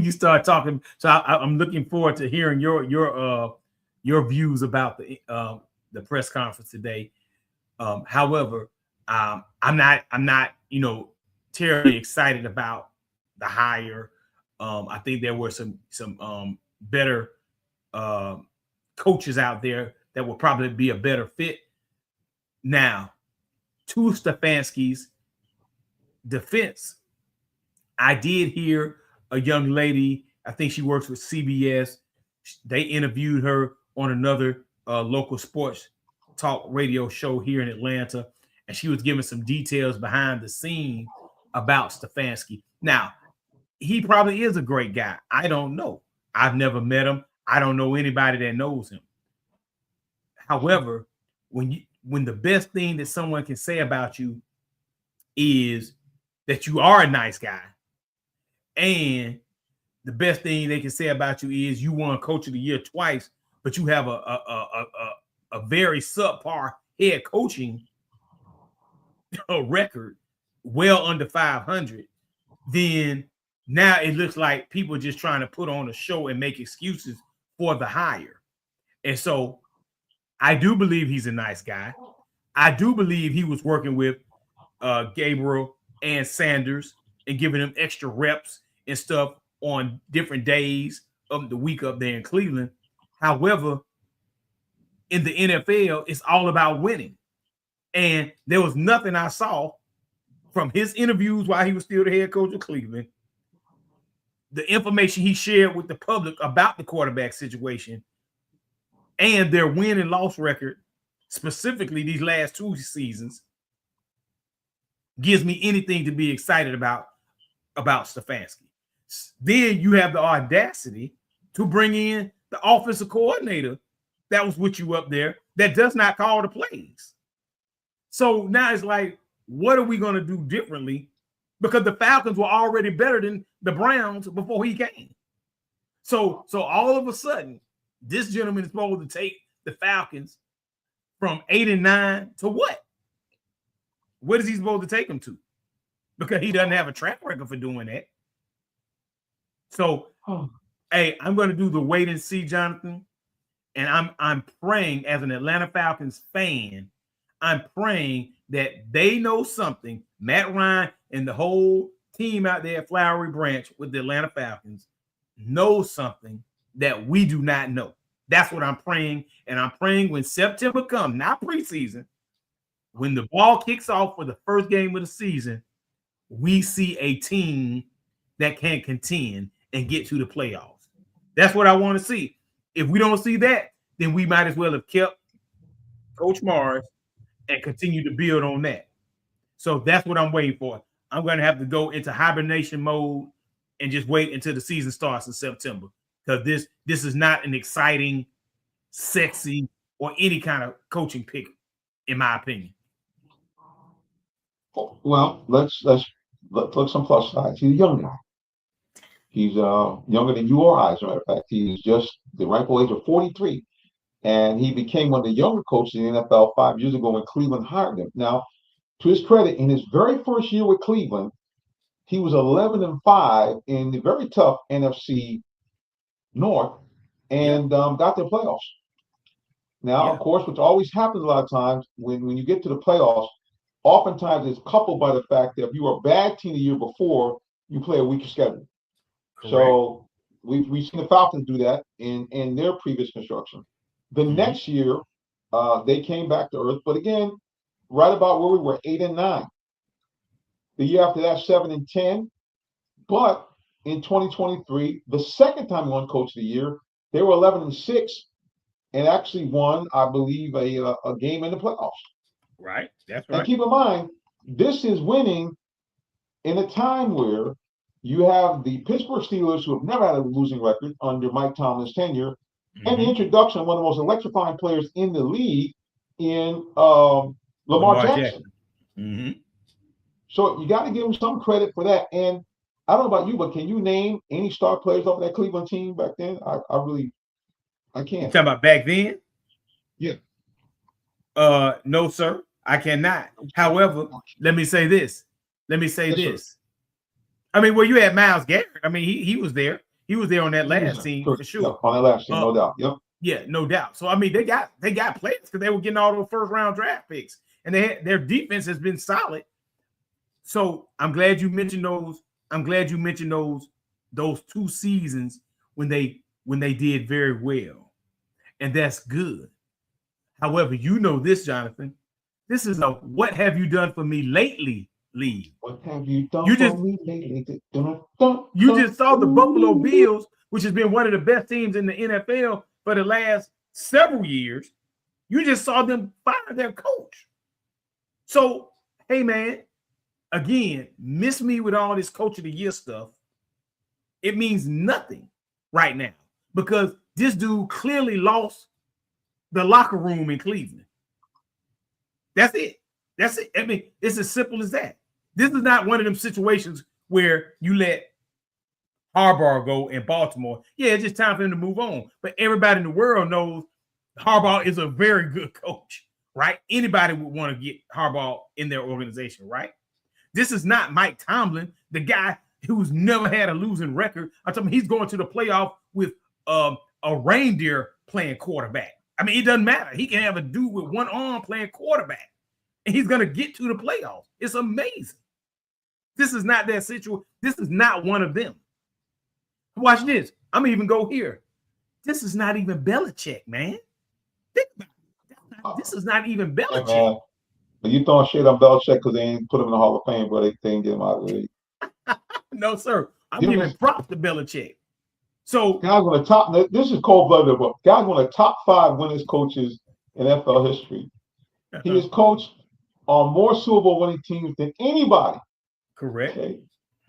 you start talking, so I'm looking forward to hearing your views about the press conference today. However, I'm not terribly excited about the hire. I think there were some better coaches out there that will probably be a better fit. Now, to Stefanski's defense, I did hear a young lady, I think she works with CBS. They interviewed her on another local sports talk radio show here in Atlanta, and she was giving some details behind the scene about Stefanski. Now, he probably is a great guy. I don't know. I've never met him. I don't know anybody that knows him. However, when the best thing that someone can say about you is that you are a nice guy, and the best thing they can say about you is you won Coach of the Year twice, but you have a very subpar head coaching record, well under 500, then now it looks like people are just trying to put on a show and make excuses for the hire. And so I do believe he's a nice guy. I do believe he was working with Gabriel and Sanders and giving them extra reps and stuff on different days of the week up there in Cleveland. However, in the NFL, it's all about winning. And there was nothing I saw from his interviews while he was still the head coach of Cleveland, the information he shared with the public about the quarterback situation and their win and loss record, specifically these last two seasons, gives me anything to be excited about Stefanski. Then you have the audacity to bring in the offensive coordinator that was with you up there that does not call the plays. So now it's like, what are we going to do differently? Because the Falcons were already better than the Browns before he came. So all of a sudden, this gentleman is supposed to take the Falcons from 8-9 to what? What is he supposed to take them to? Because he doesn't have a track record for doing that. So, hey, I'm going to do the wait and see, Jonathan. And I'm praying as an Atlanta Falcons fan, I'm praying that they know something. Matt Ryan and the whole team out there at Flowery Branch with the Atlanta Falcons knows something that we do not know. That's what I'm praying. And I'm praying when September comes, not preseason, when the ball kicks off for the first game of the season, we see a team that can contend and get to the playoffs. That's what I want to see. If we don't see that, then we might as well have kept Coach Mars and continue to build on that. So that's what I'm waiting for. I'm going to have to go into hibernation mode and just wait until the season starts in September, because this is not an exciting, sexy, or any kind of coaching pick, in my opinion. Well, let's look some plus sides. He's a young guy. He's younger than you or I, as a matter of fact. He's just the rightful age of 43. And he became one of the younger coaches in the NFL 5 years ago when Cleveland hired him. Now, to his credit, in his very first year with Cleveland, he was 11-5 in the very tough NFC North and got to the playoffs. Now, of course, which always happens a lot of times when you get to the playoffs, oftentimes it's coupled by the fact that if you were a bad team the year before, you play a weaker schedule. Correct. So we've seen the Falcons do that in their previous construction. The next year, they came back to earth, but again, right about where we were, 8-9. The year after that, 7-10. But in 2023, the second time we won Coach of the Year, they were 11-6 and actually won, I believe, a game in the playoffs. Right, that's right. And keep in mind, this is winning in a time where you have the Pittsburgh Steelers, who have never had a losing record under Mike Tomlin's tenure, and the introduction of one of the most electrifying players in the league in Lamar Jackson. So you got to give him some credit for that. And I don't know about you, but can you name any star players off of that Cleveland team back then? I can't. You talking about back then? Yeah. No, sir, I cannot. However, let me say this. Sir. I mean, well, you had Myles Garrett. I mean, he was there. He was there on that last team for sure. Yeah, on that last team, no doubt. Yep. Yeah, no doubt. So I mean, they got players because they were getting all those first round draft picks, and their defense has been solid. So I'm glad you mentioned those. I'm glad you mentioned those 2 seasons when they did very well, and that's good. However, you know this, Jonathan. This is a "What have you done for me lately" league. What have you done for me lately? You just saw the Buffalo Bills, which has been one of the best teams in the NFL for the last several years. You just saw them fire their coach. So, hey, man, again, miss me with all this Coach of the Year stuff. It means nothing right now because this dude clearly lost the locker room in Cleveland. That's it. I mean, it's as simple as that. This is not one of them situations where you let Harbaugh go in Baltimore. Yeah, it's just time for him to move on. But everybody in the world knows Harbaugh is a very good coach, right? Anybody would want to get Harbaugh in their organization, right? This is not Mike Tomlin, the guy who's never had a losing record. I'm talking he's going to the playoff with a reindeer playing quarterback. I mean, it doesn't matter. He can have a dude with one arm playing quarterback, and he's going to get to the playoffs. It's amazing. This is not that situation. This is not one of them. Watch this. I'm going to even go here. This is not even Belichick, man. Think about it. This is not even Belichick. Hey, man, you throwing shit on Belichick because they ain't put him in the Hall of Fame, bro. They didn't get him out of the league. No, sir. I'm giving props to Belichick. So guys, one of the top. This is cold-blooded, but guys, one of the top 5 winners coaches in NFL history. He has coached on more Super Bowl winning teams than anybody. Correct. Okay?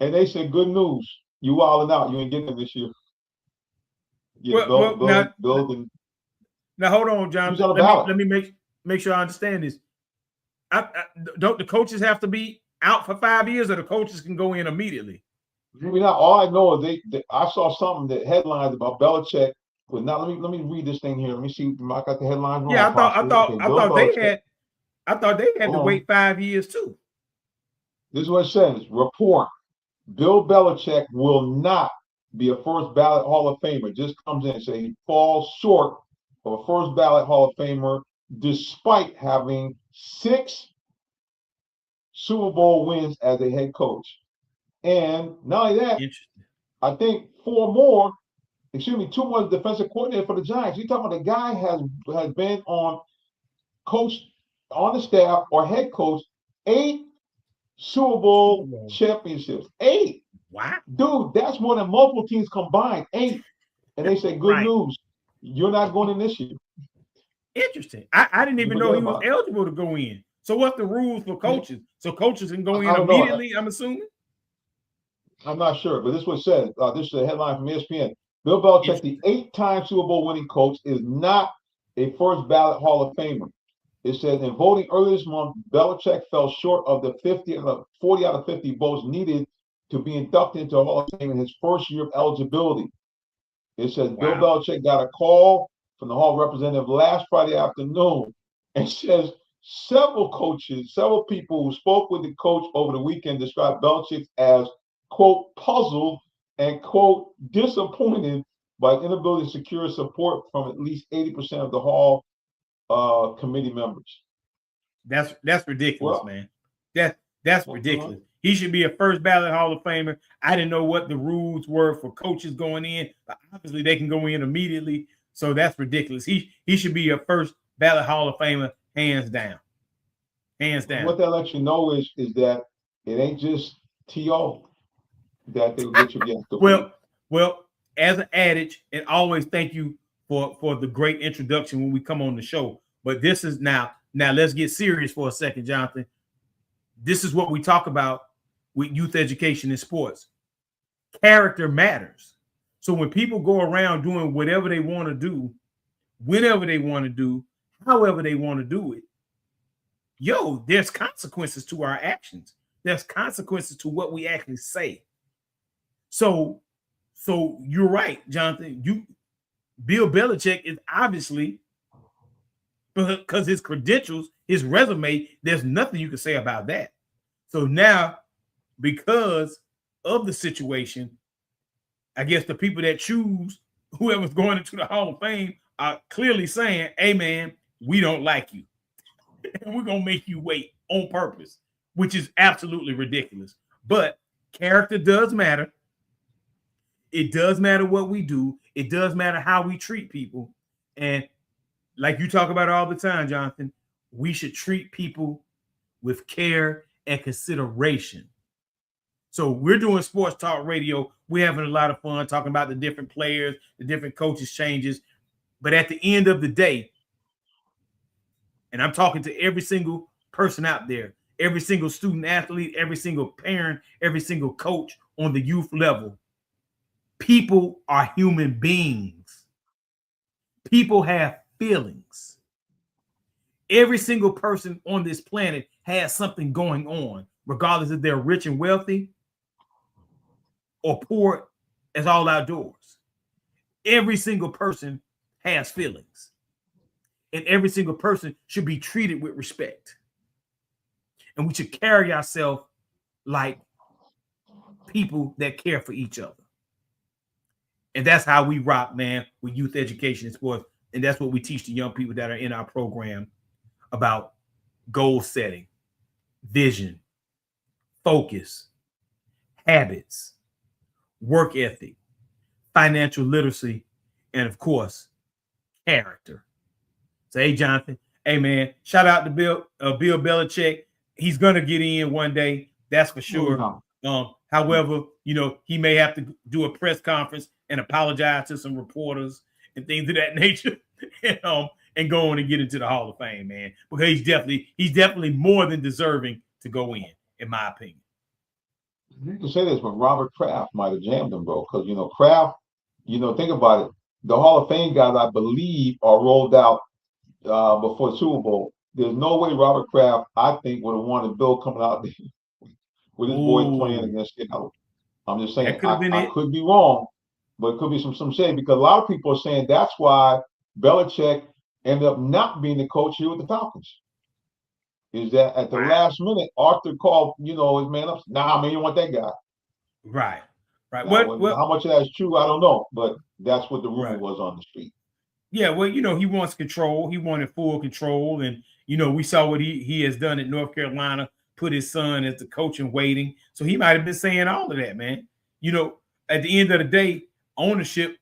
And they said, "Good news, you wilding out. You ain't getting it this year." Yeah, now hold on, John. Let me make sure I understand this. Don't the coaches have to be out for 5 years, or the coaches can go in immediately? Maybe not. All I know is I saw something that headlines about Belichick. But now let me read this thing here. Let me see. I got the headlines wrong. Yeah, I thought they had to wait 5 years too. This is what it says. Report: Bill Belichick will not be a first ballot Hall of Famer. Just comes in and says he falls short of a first ballot Hall of Famer despite having 6 Super Bowl wins as a head coach. And not only that, I think 2 more as defensive coordinator for the Giants. You're talking about the guy has been on the staff or head coach 8 Super Bowl championships. 8. Wow. Dude, that's more than multiple teams combined. 8. And they say, good news, you're not going in this year. Interesting. I didn't even know he was eligible to go in. So what's the rules for coaches? So coaches can go in immediately, I'm assuming? I'm not sure, but this is what it says. This is a headline from ESPN. Bill Belichick, the 8-time Super Bowl winning coach, is not a first ballot Hall of Famer. It says in voting earlier this month, Belichick fell short of the 40 out of 50 votes needed to be inducted into a Hall of Fame in his first year of eligibility. It says Bill Belichick got a call from the Hall representative last Friday afternoon and says several coaches, several people who spoke with the coach over the weekend described Belichick as, quote, puzzled and, quote, disappointed by inability to secure support from at least 80% of the Hall committee members. That's ridiculous, Well, man. That's ridiculous. He should be a first ballot Hall of Famer. I didn't know what the rules were for coaches going in, but obviously they can go in immediately. So that's ridiculous. He should be a first ballot Hall of Famer, hands down. Hands down. What that lets you know is that it ain't just T.O. that they will get you against the well, as an adage, and always thank you for the great introduction when we come on the show. But this is now let's get serious for a second, Jonathan. This is what we talk about with youth education and sports. Character matters. So when people go around doing whatever they want to do, whenever they want to do, however they want to do it, there's consequences to our actions. There's consequences to what we actually say. So you're right, Jonathan. Bill Belichick is obviously, because his credentials, his resume, there's nothing you can say about that. So now, because of the situation, I guess the people that choose whoever's going into the Hall of Fame are clearly saying, hey, man, we don't like you. And we're going to make you wait on purpose, which is absolutely ridiculous. But character does matter. It does matter what we do. It does matter how we treat people. And like you talk about all the time, Jonathan, we should treat people with care and consideration. So we're doing sports talk radio. We're having a lot of fun talking about the different players, the different coaches changes. But at the end of the day, and I'm talking to every single person out there, every single student athlete, every single parent, every single coach on the youth level, people are human beings. People have feelings. Every single person on this planet has something going on, regardless if they're rich and wealthy or poor as all outdoors. Every single person has feelings. And every single person should be treated with respect. And we should carry ourselves like people that care for each other. And that's how we rock, man, with youth education and sports. And that's what we teach the young people that are in our program about goal setting, vision, focus, habits, work ethic, financial literacy, and of course, character. So, hey, Jonathan, hey, man, shout out to Bill Belichick. He's going to get in one day. That's for sure. However, he may have to do a press conference and apologize to some reporters and things of that nature, and go on and get into the Hall of Fame, man, because he's definitely more than deserving to go in my opinion. You can say this, but Robert Kraft might have jammed him, bro, because Kraft, think about it. The Hall of Fame guys, I believe, are rolled out before the Super Bowl. There's no way Robert Kraft, I think, would have wanted Bill coming out with his boy playing against I'm just saying, I could be wrong, but it could be some shade, because a lot of people are saying that's why Belichick ended up not being the coach here with the Falcons. Is that at the last minute, Arthur called, his man up. Nah, man, you want that guy. Right. Now, how much of that is true, I don't know, but that's what the rumor was on the street. Yeah, well, he wants control. He wanted full control. And, we saw what he has done at North Carolina, put his son as the coach in waiting. So he might have been saying all of that, man. At the end of the day, ownership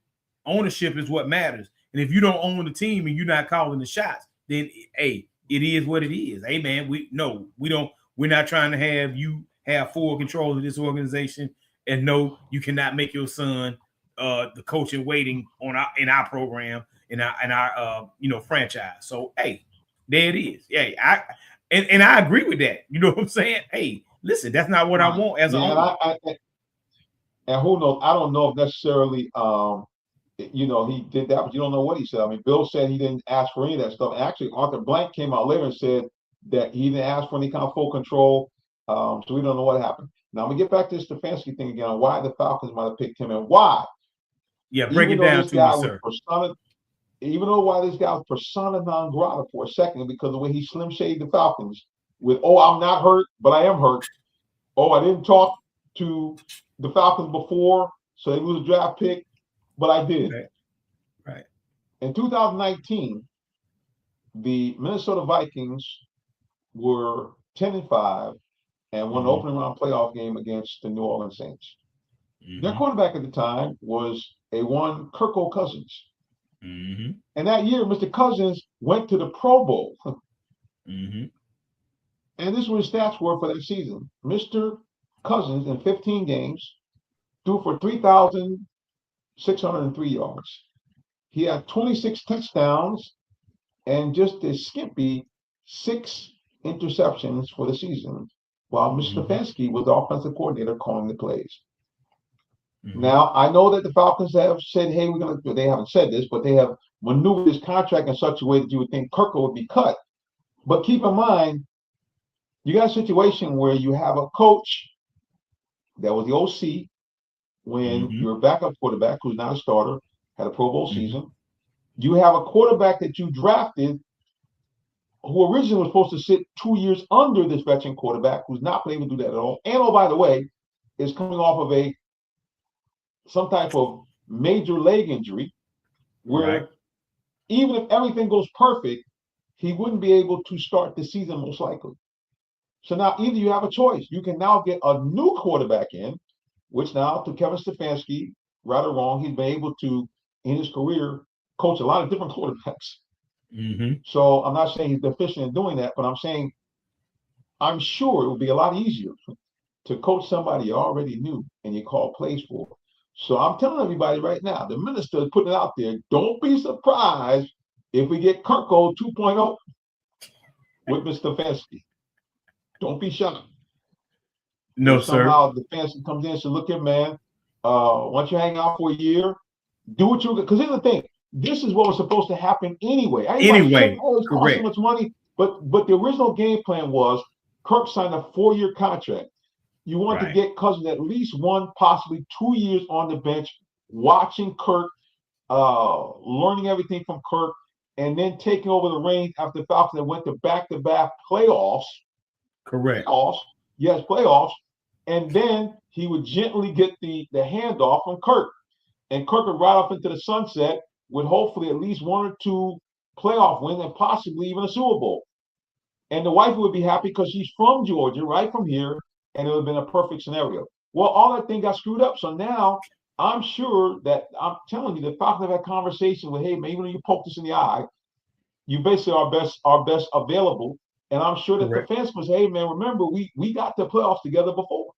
is what matters. And if you don't own the team and you're not calling the shots, then, hey, it is what it is. Hey, man, we're not trying to have you have full control of this organization. And no, you cannot make your son the coach in waiting in our program, in our franchise. So, hey, there it is. Yeah, I agree with that. You know what I'm saying? Hey, listen, that's not what I want as an owner. And who knows? I don't know if necessarily he did that, but you don't know what he said. I mean, Bill said he didn't ask for any of that stuff. And actually, Arthur Blank came out later and said that he didn't ask for any kind of full control. So we don't know what happened. Now, I'm going to get back to this Stefanski thing again, on why the Falcons might have picked him and why. Yeah, break it down to me, sir. even though why this guy was persona non grata for a second because of the way he slim shaded the Falcons with, oh, I'm not hurt, but I am hurt. Oh, I didn't talk to the Falcons before, so they lose a draft pick, but I did. Right. In 2019, the Minnesota Vikings were 10-5 and won the opening round playoff game against the New Orleans Saints. Their quarterback at the time was one Kirko Cousins. And that year, Mr. Cousins went to the Pro Bowl. And this is what his stats were for that season. Mr. Cousins, in 15 games, threw for 3,603 yards. He had 26 touchdowns and just a skimpy 6 interceptions for the season, while Mr. Stefanski was the offensive coordinator calling the plays. Now, I know that the Falcons have said, hey, they haven't said this, but they have maneuvered this contract in such a way that you would think Kirko would be cut. But keep in mind, you got a situation where you have a coach that was the OC when your backup quarterback, who's not a starter, had a Pro Bowl season. You have a quarterback that you drafted who originally was supposed to sit 2 years under this veteran quarterback, who's not been able to do that at all. And, oh, by the way, is coming off of some type of major leg injury where even if everything goes perfect, he wouldn't be able to start the season most likely. So now either you have a choice. You can now get a new quarterback in, which now to Kevin Stefanski, right or wrong, he's been able to, in his career, coach a lot of different quarterbacks. So I'm not saying he's deficient in doing that, but I'm saying I'm sure it would be a lot easier to coach somebody you already knew and you call plays for. So I'm telling everybody right now, the minister is putting it out there. Don't be surprised if we get Kirko 2.0 with Mr. Stefanski. Don't be shocked. No, if somehow the Stefanski comes in and says, look here, man, why don't you hang out for a year? Do what you, because here's the thing. This is what was supposed to happen anyway. Anyway, it's cost so much money, but the original game plan was Kirk signed a 4-year contract. You want to get Cousins at least 1, possibly 2 years on the bench, watching Kirk, learning everything from Kirk, and then taking over the reins after the Falcons that went to back-to-back playoffs. Playoffs. And then he would gently get the handoff from Kirk. And Kirk would ride off into the sunset with hopefully at least 1 or 2 playoff wins and possibly even a Super Bowl. And the wife would be happy because she's from Georgia, right from here, and it would have been a perfect scenario. Well, all that thing got screwed up. So now I'm sure that I'm telling you, the Falcons have had conversations with, hey, man, even when you poke this in the eye, you basically are best available. And I'm sure that the fans will say, hey, man, remember, we got the playoffs together before.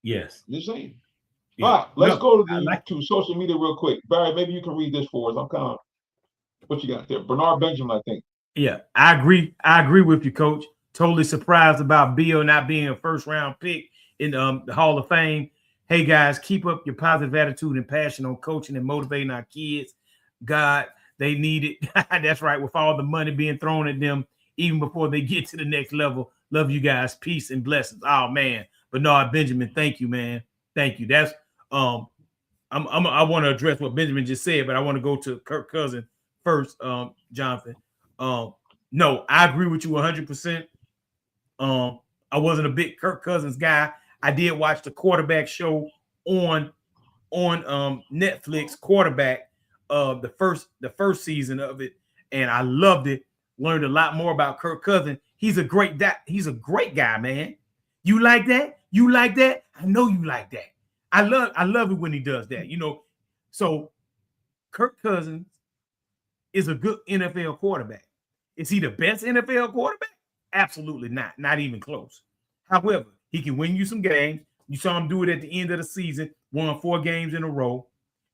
Yes. Just saying. Yeah. All right, let's go to social media real quick. Barry, maybe you can read this for us. I'm kind of, what you got there? Bernard Benjamin, I think. Yeah, I agree. I agree with you, Coach. Totally surprised about Bill not being a first-round pick in the Hall of Fame. Hey, guys, keep up your positive attitude and passion on coaching and motivating our kids. God, they need it. That's right, with all the money being thrown at them, even before they get to the next level. Love you guys. Peace and blessings. Oh, man. Bernard Benjamin, thank you, man. Thank you. That's I want to address what Benjamin just said, but I want to go to Kirk Cousins first, Jonathan. No, I agree with you 100%. I wasn't a big Kirk Cousins guy. I did watch the quarterback show on Netflix, Quarterback, the first season of it, and I loved it. Learned a lot more about Kirk Cousins. He's a great guy, man. You like that? You like that? I know you like that. I love it when he does that. You know, so Kirk Cousins is a good NFL quarterback. Is he the best NFL quarterback? Absolutely not. Not even close. However, he can win you some games. You saw him do it at the end of the season, won 4 games in a row.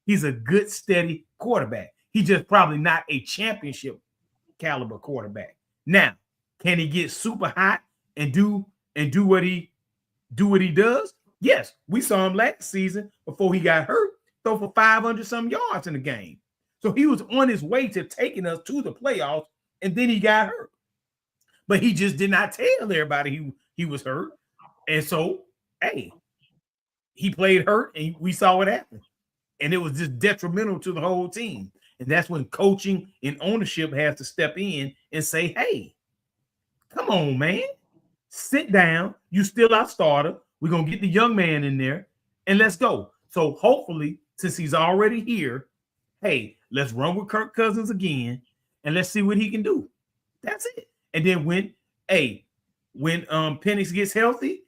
He's a good, steady quarterback. He's just probably not a championship caliber quarterback. Now, can he get super hot and do what he does? Yes, we saw him last season before he got hurt, throw for 500 some yards in the game. So he was on his way to taking us to the playoffs, and then he got hurt. But he just did not tell everybody he was hurt. And so, hey, he played hurt, and we saw what happened. And it was just detrimental to the whole team. And that's when coaching and ownership has to step in and say, hey, come on, man. Sit down. You still our starter. We're going to get the young man in there and let's go. So hopefully, since he's already here, hey, let's run with Kirk Cousins again and let's see what he can do. That's it. And then when Penix gets healthy,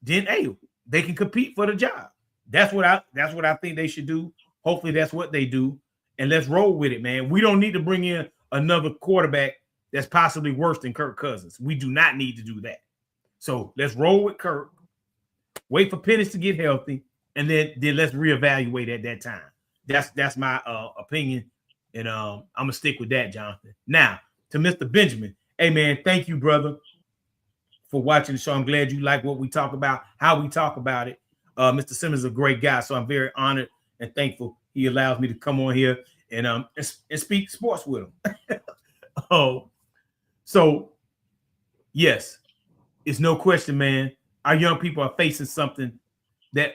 then hey, they can compete for the job. That's what I think they should do. Hopefully that's what they do. And let's roll with it, man. We don't need to bring in another quarterback that's possibly worse than Kirk Cousins. We do not need to do that. So let's roll with Kirk. Wait for Penix to get healthy, and then let's reevaluate at that time. That's my opinion, and I'm gonna stick with that, Jonathan. Now to Mr. Benjamin, hey man, thank you, brother, for watching the show. I'm glad you like what we talk about, how we talk about it. Mr. Simmons is a great guy, so I'm very honored and thankful he allows me to come on here and speak sports with him. So yes, it's no question, man. Our young people are facing something that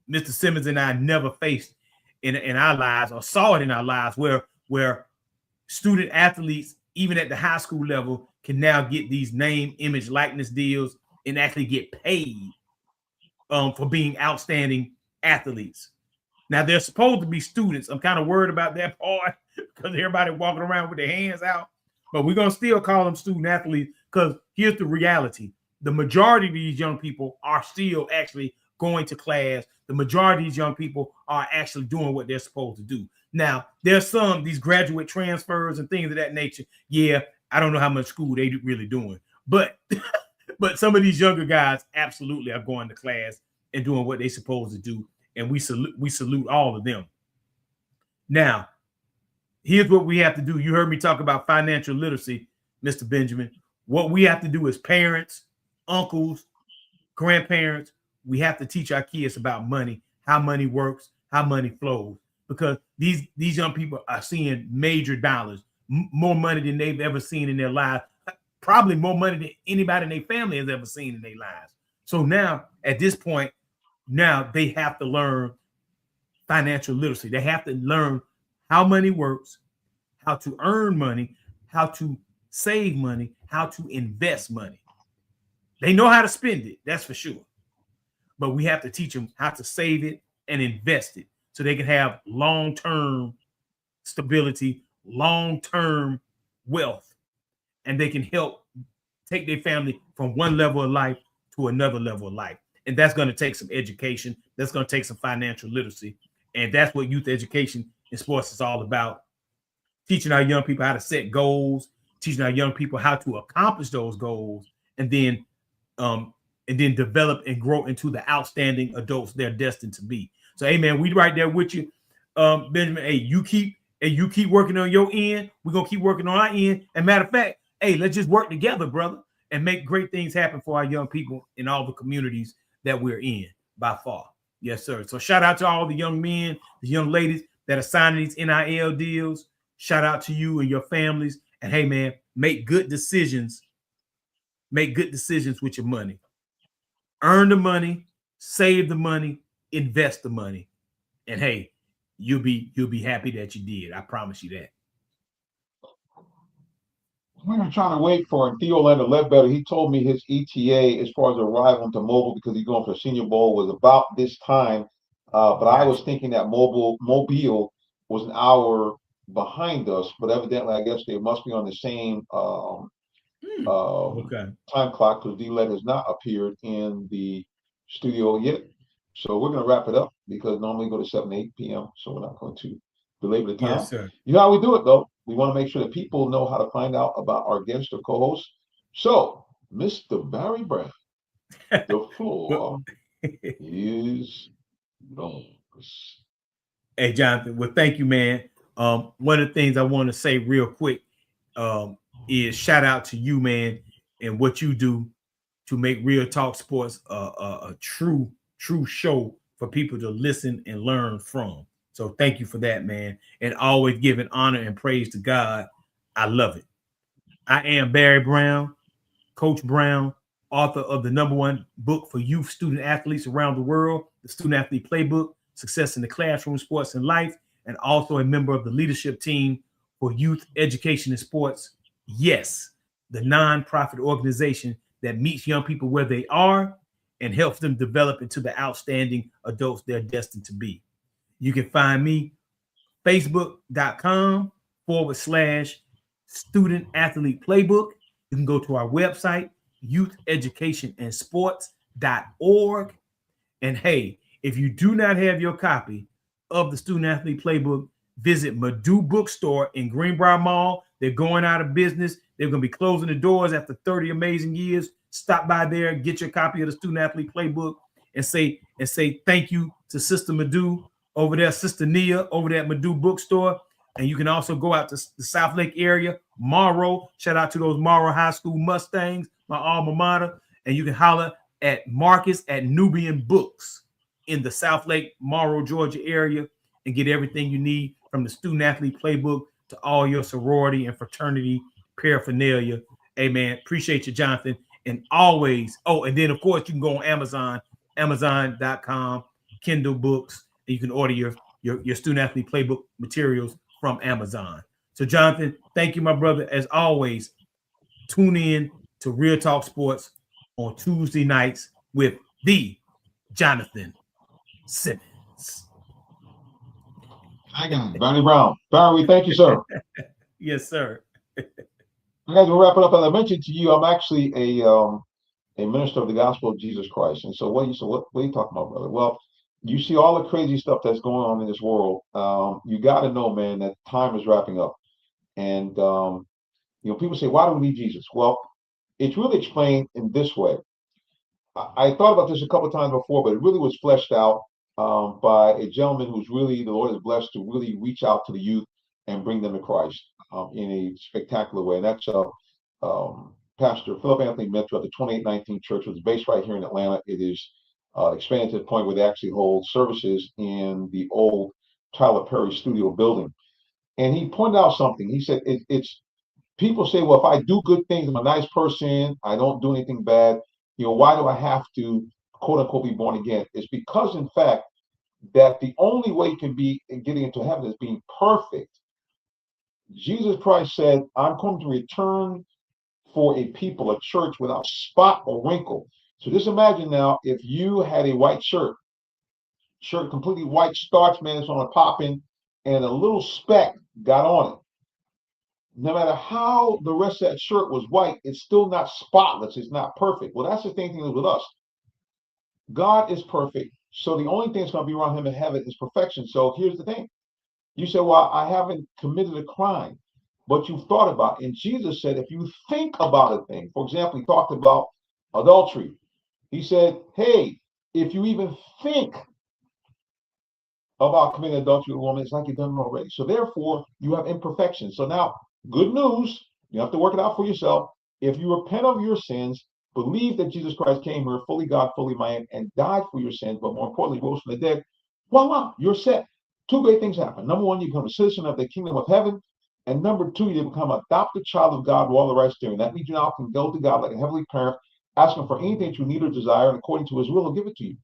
Mr. Simmons and I never faced in our lives or saw it in our lives, where student athletes, even at the high school level, can now get these name, image, likeness deals and actually get paid for being outstanding athletes. Now, they're supposed to be students. I'm kind of worried about that part because everybody walking around with their hands out. But we're going to still call them student athletes because here's the reality. The majority of these young people are still actually going to class. The majority of these young people are actually doing what they're supposed to do. Now, there's these graduate transfers and things of that nature. Yeah, I don't know how much school they really doing. But some of these younger guys absolutely are going to class and doing what they're supposed to do. And we salute all of them. Now, here's what we have to do. You heard me talk about financial literacy, Mr. Benjamin. What we have to do as parents, uncles, grandparents, we have to teach our kids about money, how money works, how money flows, because these young people are seeing major dollars, more money than they've ever seen in their lives, probably more money than anybody in their family has ever seen in their lives. So now, at this point, now they have to learn financial literacy. They have to learn how money works, how to earn money, how to save money, how to invest money. They know how to spend it, that's for sure. But we have to teach them how to save it and invest it so they can have long-term stability, long-term wealth, and they can help take their family from one level of life to another level of life. And that's going to take some education. That's going to take some financial literacy. And that's what youth education in sports is all about. Teaching our young people how to set goals, teaching our young people how to accomplish those goals, and then develop and grow into the outstanding adults they're destined to be. So, hey man, we right there with you, Benjamin. Hey, you keep working on your end. We're gonna keep working on our end. And matter of fact, hey, let's just work together, brother, and make great things happen for our young people in all the communities that we're in by far. Yes, sir. So shout out to all the young men, the young ladies that are signing these NIL deals. Shout out to you and your families. And hey, man, make good decisions. Make good decisions with your money. Earn the money, save the money, invest the money. And hey, you'll be happy that you did. I promise you that. We were trying to wait for Theo Ledbetter. He told me his ETA as far as arrival into Mobile, because he's going for the Senior Bowl, was about this time. But I was thinking that Mobile was an hour behind us, but evidently I guess they must be on the same time clock, because D-Led has not appeared in the studio yet. So we're going to wrap it up because normally we go to 7, 8 p.m. So we're not going to belabor the time. Yes, sir. You know how we do it, though. We want to make sure that people know how to find out about our guest or co-host. So, Mr. Barry Brown, the floor is yours. Hey, Jonathan. Well, thank you, man. One of the things I want to say real quick is shout out to you, man, and what you do to make Real Talk Sports a true show for people to listen and learn from. So thank you for that, man. And always giving honor and praise to God. I love it. I am Barry Brown, Coach Brown, author of the #1 book for youth student athletes around the world, the Student Athlete Playbook, Success in the Classroom, Sports, and Life. and also a member of the leadership team for Youth Education and Sports. Yes, the nonprofit organization that meets young people where they are and helps them develop into the outstanding adults they're destined to be. You can find me facebook.com/student athlete playbook. You can go to our website, youtheducationandsports.org. And hey, if you do not have your copy of the Student Athlete Playbook, visit Madu Bookstore in Greenbrier Mall. They're going out of business. They're going to be closing the doors after 30 amazing years. Stop by there, get your copy of the Student Athlete Playbook, and say thank you to Sister Madu over there, Sister Nia over there at Madu Bookstore. And you can also go out to the South Lake area, Morrow. Shout out to those Morrow High School Mustangs, my alma mater. And you can holler at Marcus at Nubian Books in the South Lake, Morrow, Georgia area, and get everything you need from the Student Athlete Playbook to all your sorority and fraternity paraphernalia. Hey, man, appreciate you, Jonathan. And always, and then, of course, you can go on Amazon, amazon.com, Kindle books, and you can order your Student Athlete Playbook materials from Amazon. So, Jonathan, thank you, my brother. As always, tune in to Real Talk Sports on Tuesday nights with the Jonathan Simmons. Barney Brown. Barry, thank you, sir. Yes, sir. Guys, we'll wrap it up. As I mentioned to you, I'm actually a minister of the gospel of Jesus Christ. And so what are you talking about, brother? Well, you see all the crazy stuff that's going on in this world. You got to know, man, that time is wrapping up. And, people say, why do we need Jesus? Well, it's really explained in this way. I thought about this a couple of times before, but it really was fleshed out by a gentleman who's really, the Lord is blessed to really reach out to the youth and bring them to Christ in a spectacular way. And that's Pastor Philip Anthony Mentor of the 2819 Church, which is based right here in Atlanta. It is expanded to the point where they actually hold services in the old Tyler Perry studio building. And he pointed out something. He said, it's people say, well, if I do good things, I'm a nice person, I don't do anything bad, why do I have to, quote unquote, be born again? It's because, in fact, that the only way you can be getting into heaven is being perfect. Jesus Christ said, I'm coming to return for a people, a church without spot or wrinkle. So just imagine now if you had a white shirt completely white, starch, man, it's on a popping, and a little speck got on it. No matter how the rest of that shirt was white, it's still not spotless. It's not perfect. Well, that's the same thing with us. God is perfect. So the only thing that's going to be around him in heaven is perfection. So here's the thing. You say, well, I haven't committed a crime, but you've thought about it. And Jesus said, if you think about a thing, for example, he talked about adultery. He said, hey, if you even think about committing adultery with a woman, it's like you've done it already. So therefore, you have imperfection. So now, good news, you have to work it out for yourself. If you repent of your sins, believe that Jesus Christ came here, fully God, fully man, and died for your sins, but more importantly, rose from the dead, voila, you're set. Two great things happen. Number one, you become a citizen of the kingdom of heaven. And number two, you become an adopted child of God with all the rights therein. That means you now can go to God like a heavenly parent, ask him for anything that you need or desire, and according to his will, he'll give it to you.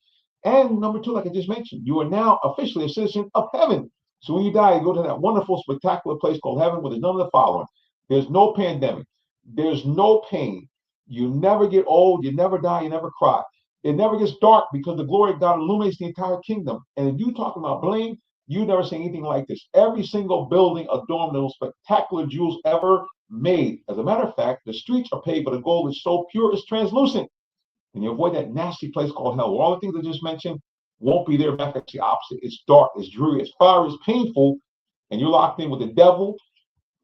And number two, like I just mentioned, you are now officially a citizen of heaven. So when you die, you go to that wonderful, spectacular place called heaven where there's none of the following. There's no pandemic. There's no pain. You never get old. You never die. You never cry. It never gets dark because the glory of God illuminates the entire kingdom. And if you talking about bling, you never seen anything like this. Every single building adorned with those spectacular jewels ever made. As a matter of fact, the streets are paved, but the gold is so pure it's translucent. And you avoid that nasty place called hell. All the things I just mentioned won't be there. In fact, it's the opposite. It's dark, it's dreary, it's fiery, it's painful, and you're locked in with the devil,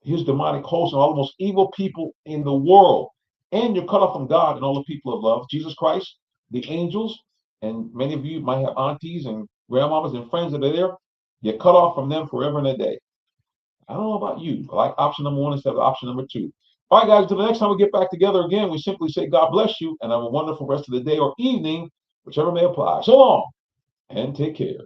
his demonic host, and all the most evil people in the world. And you're cut off from God and all the people of love, Jesus Christ, the angels, and many of you might have aunties and grandmamas and friends that are there. You're cut off from them forever and a day. I don't know about you. I like option number one instead of option number two. All right, guys, until the next time we get back together again, we simply say God bless you and have a wonderful rest of the day or evening, whichever may apply. So long and take care.